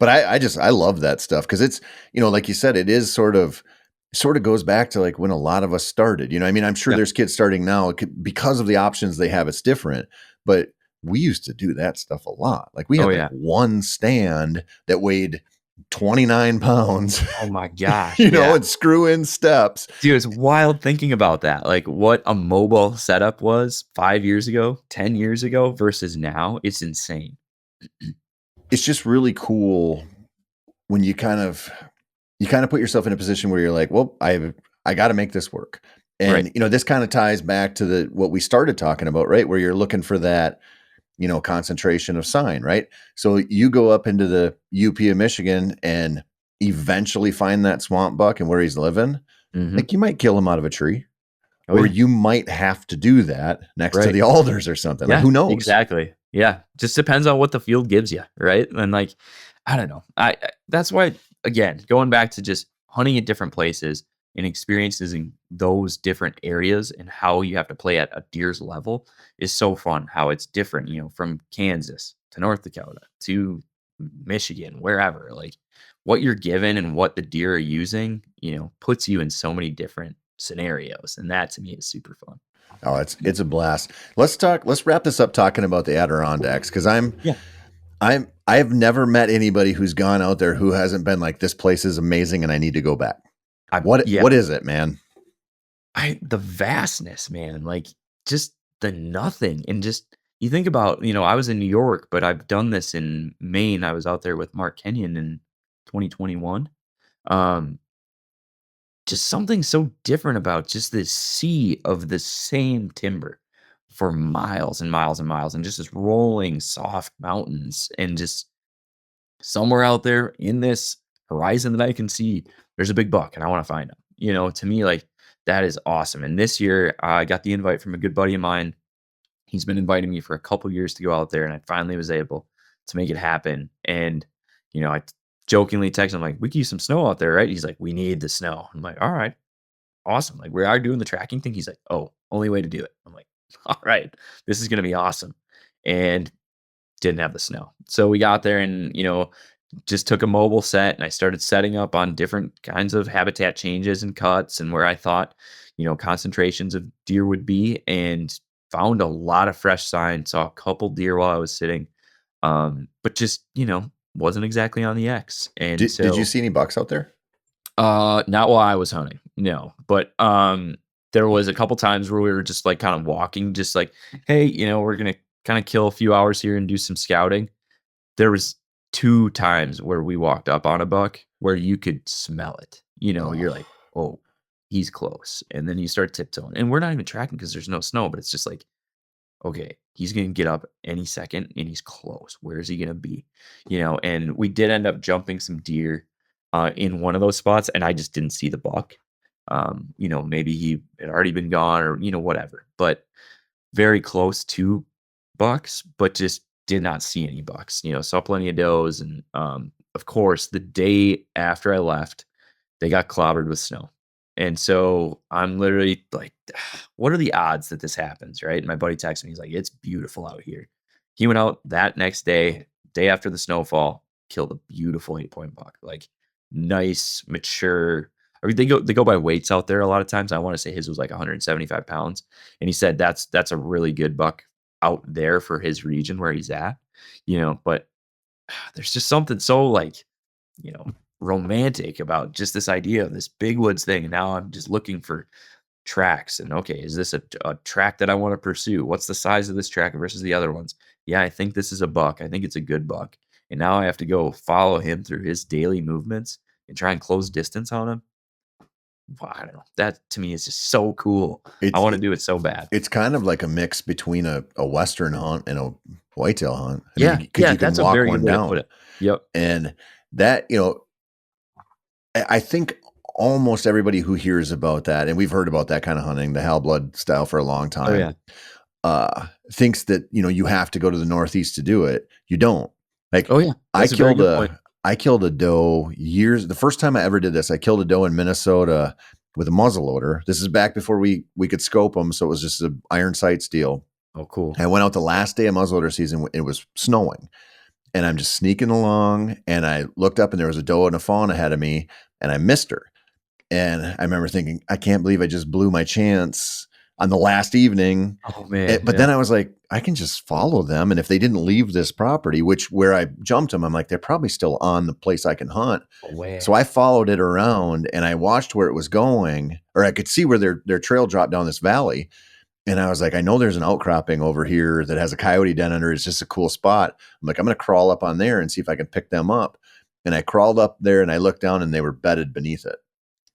but I love that stuff because it's, like you said, it is sort of goes back to like when a lot of us started. I mean, I'm sure Yeah. there's kids starting now because of the options they have, it's different. But we used to do that stuff a lot. Like we Oh, had like yeah. one stand that weighed 29 pounds, Oh my gosh, yeah. and screw in steps. Dude, it's wild thinking about that, like, what a mobile setup was 5 years ago, 10 years ago versus now, it's insane. It's just really cool when you kind of put yourself in a position where you're like, well, I got to make this work. Right. And this kind of ties back to what we started talking about, right? Where you're looking for that, concentration of sign, right? So you go up into the UP of Michigan and eventually find that swamp buck and where he's living. Mhm. Like you might kill him out of a tree, Oh, or yeah. you might have to do that next to Right. the alders or something. Like Yeah, who knows? exactly. Yeah, just depends on what the field gives you, right? And, like, I don't know. I that's why, again, going back to just hunting at different places and experiences in those different areas and how you have to play at a deer's level is so fun. How it's different, from Kansas to North Dakota to Michigan, wherever. Like, what you're given and what the deer are using, puts you in so many different scenarios, and that to me is super fun. Oh, it's a blast. Let's wrap this up talking about the Adirondacks because Yeah. I have never met anybody who's gone out there who hasn't been like, this place is amazing and I need to go back. Yeah. What is it, man? The vastness, man, like, just the nothing, and just you think about, I was in New York, but I've done this in Maine. I was out there with Mark Kenyon in 2021. Um, just something so different about just this sea of the same timber for miles and miles and miles, and just this rolling soft mountains, and just somewhere out there in this horizon that I can see, there's a big buck and I want to find him. To me, like, that is awesome. And this year, I got the invite from a good buddy of mine. He's been inviting me for a couple years to go out there, and I finally was able to make it happen. And, I jokingly texted him, like, we can use some snow out there, right? He's like, we need the snow. I'm like, all right, awesome. Like, we are doing the tracking thing. He's like, oh, only way to do it. I'm like, all right, this is going to be awesome. And didn't have the snow. So we got there and, just took a mobile set and I started setting up on different kinds of habitat changes and cuts and where I thought, concentrations of deer would be, and found a lot of fresh sign, saw a couple deer while I was sitting. But just, wasn't exactly on the X. And Did you so, see any bucks out there? not while I was hunting, no. But there was a couple times where we were just like kind of walking, just like, hey, we're gonna kind of kill a few hours here and do some scouting. There was 2 times where we walked up on a buck where you could smell it. You're like, oh, he's close, and then you start tiptoeing, and we're not even tracking because there's no snow, but it's just like, okay, he's gonna get up any second, and he's close. Where is he gonna be? And we did end up jumping some deer. in one of those spots, and I just didn't see the buck. Maybe he had already been gone or, whatever, but very close to bucks, but just did not see any bucks, saw plenty of does. And of course, the day after I left, they got clobbered with snow. And so I'm literally like, what are the odds that this happens? Right. And my buddy texted me, he's like, it's beautiful out here. He went out that next day after the snowfall, killed a beautiful 8-point buck, like nice, mature. I mean, they go by weights out there a lot of times. I want to say his was like 175 pounds. And he said that's a really good buck out there for his region where he's at, but there's just something so like, you know, romantic about just this idea of this big woods thing. And now I'm just looking for tracks and okay, is this a track that I want to pursue? What's the size of this track versus the other ones? Yeah, I think this is a buck. I think it's a good buck. And now I have to go follow him through his daily movements and try and close distance on him. Well, I don't know. That to me is just so cool. I want to do it so bad. It's kind of like a mix between a Western hunt and a whitetail hunt. Yeah, you can that's walk a very one good way down. To put it. Yep. And that, I think almost everybody who hears about that, and we've heard about that kind of hunting, the Halblood style for a long time, thinks that, you have to go to the Northeast to do it. You don't. Like, I killed a doe the first time I ever did this, I killed a doe in Minnesota with a muzzleloader. This is back before we could scope them. So it was just an iron sights deal. Oh, cool. I went out the last day of muzzleloader season. It was snowing and I'm just sneaking along and I looked up and there was a doe and a fawn ahead of me and I missed her. And I remember thinking, I can't believe I just blew my chance on the last evening. Oh man. But then I was like, I can just follow them. And if they didn't leave this property, where I jumped them, I'm like, they're probably still on the place I can hunt. So I followed it around and I watched where it was going, or I could see where their trail dropped down this valley. And I was like, I know there's an outcropping over here that has a coyote den under. It's just a cool spot. I'm like, I'm going to crawl up on there and see if I can pick them up. And I crawled up there and I looked down and they were bedded beneath it.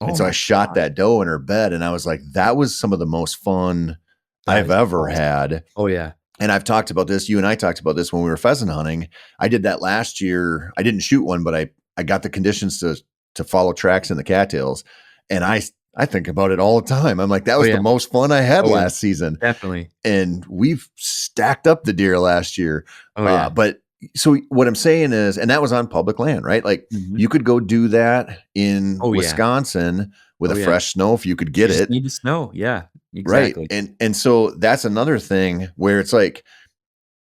And so I shot that doe in her bed and I was like, that was some of the most fun I've ever had. Oh yeah. And I've talked about this. You and I talked about this when we were pheasant hunting. I did that last year. I didn't shoot one, but I got the conditions to follow tracks in the cattails. And I think about it all the time. I'm like, that was the most fun I had last season. Definitely. And we've stacked up the deer last year. But so what I'm saying is, and that was on public land, right? Like you could go do that in Wisconsin with a fresh snow if you could get it. Need the snow. Yeah, exactly. Right. And so that's another thing where it's like,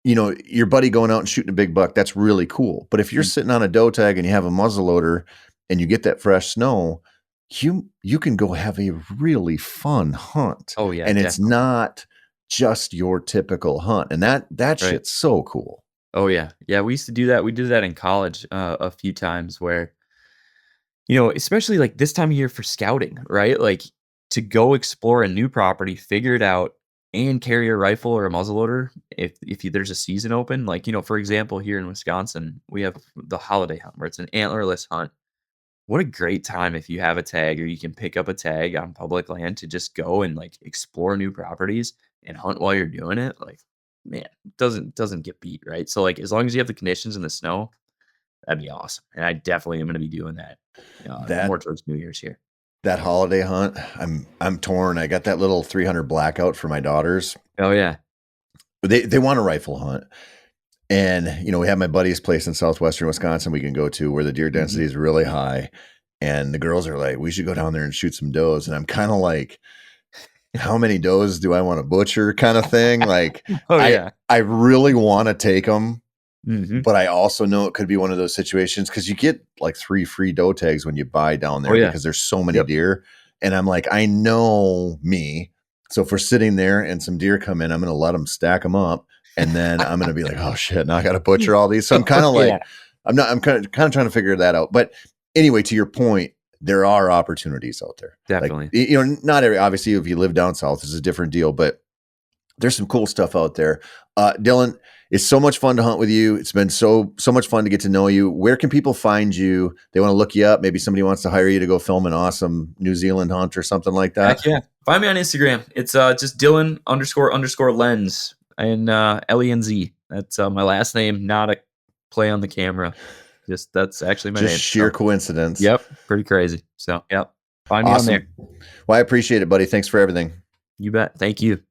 your buddy going out and shooting a big buck, that's really cool. But if you're sitting on a doe tag and you have a muzzleloader and you get that fresh snow, you can go have a really fun hunt. Oh yeah. And it's not just your typical hunt. And that shit's so cool. Oh yeah. Yeah. We used to do that. We did that in college a few times where, especially like this time of year for scouting, right? Like to go explore a new property, figure it out and carry a rifle or a muzzleloader. If there's a season open, like, for example, here in Wisconsin, we have the holiday hunt where it's an antlerless hunt. What a great time if you have a tag or you can pick up a tag on public land to just go and like explore new properties and hunt while you're doing it. Like, man, doesn't get beat, right? So like as long as you have the conditions in the snow, that'd be awesome. And I definitely am going to be doing that, more towards New Year's here. That holiday hunt, I'm torn. I got that little 300 blackout for my daughters. Oh yeah. They want a rifle hunt. And, we have my buddy's place in southwestern Wisconsin we can go to where the deer density is really high. And the girls are like, we should go down there and shoot some does. And I'm kind of like, how many does do I want to butcher kind of thing? Like, I really want to take them, but I also know it could be one of those situations because you get like 3 free doe tags when you buy down there because there's so many deer. And I'm like, I know me. So if we're sitting there and some deer come in, I'm going to let them stack them up. And then I'm going to be like, oh shit, now I got to butcher all these. So I'm kind of like, I'm kind of trying to figure that out. But anyway, to your point, there are opportunities out there. Definitely. Like, not obviously if you live down south, it's a different deal, but there's some cool stuff out there. Dylan, it's so much fun to hunt with you. It's been so much fun to get to know you. Where can people find you? They want to look you up. Maybe somebody wants to hire you to go film an awesome New Zealand hunt or something like that. Heck yeah. Find me on Instagram. It's just Dylan _ Lenz and Lenz. That's my last name, not a play on the camera. Just that's actually my Just name. sheer coincidence. Yep. Pretty crazy. So, yep. Find me on there. Well, I appreciate it, buddy. Thanks for everything. You bet. Thank you.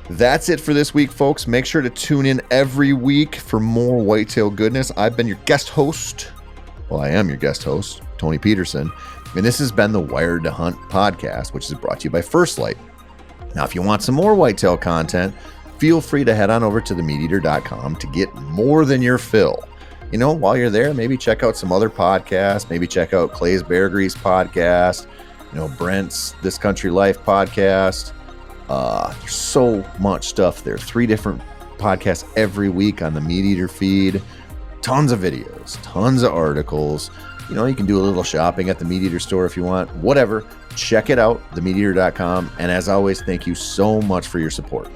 That's it for this week, folks. Make sure to tune in every week for more whitetail goodness. I've been your guest host. Well, I am your guest host, Tony Peterson. And this has been the Wired to Hunt podcast, which is brought to you by First Light. Now, if you want some more whitetail content, feel free to head on over to themeateater.com to get more than your fill. You know, while you're there, maybe check out some other podcasts. Maybe check out Clay's Bear Grease podcast, you know, Brent's This Country Life podcast. There's so much stuff there. 3 different podcasts every week on the MeatEater feed. Tons of videos, tons of articles. You know, you can do a little shopping at the MeatEater store if you want. Whatever. Check it out, themeateater.com. And as always, thank you so much for your support.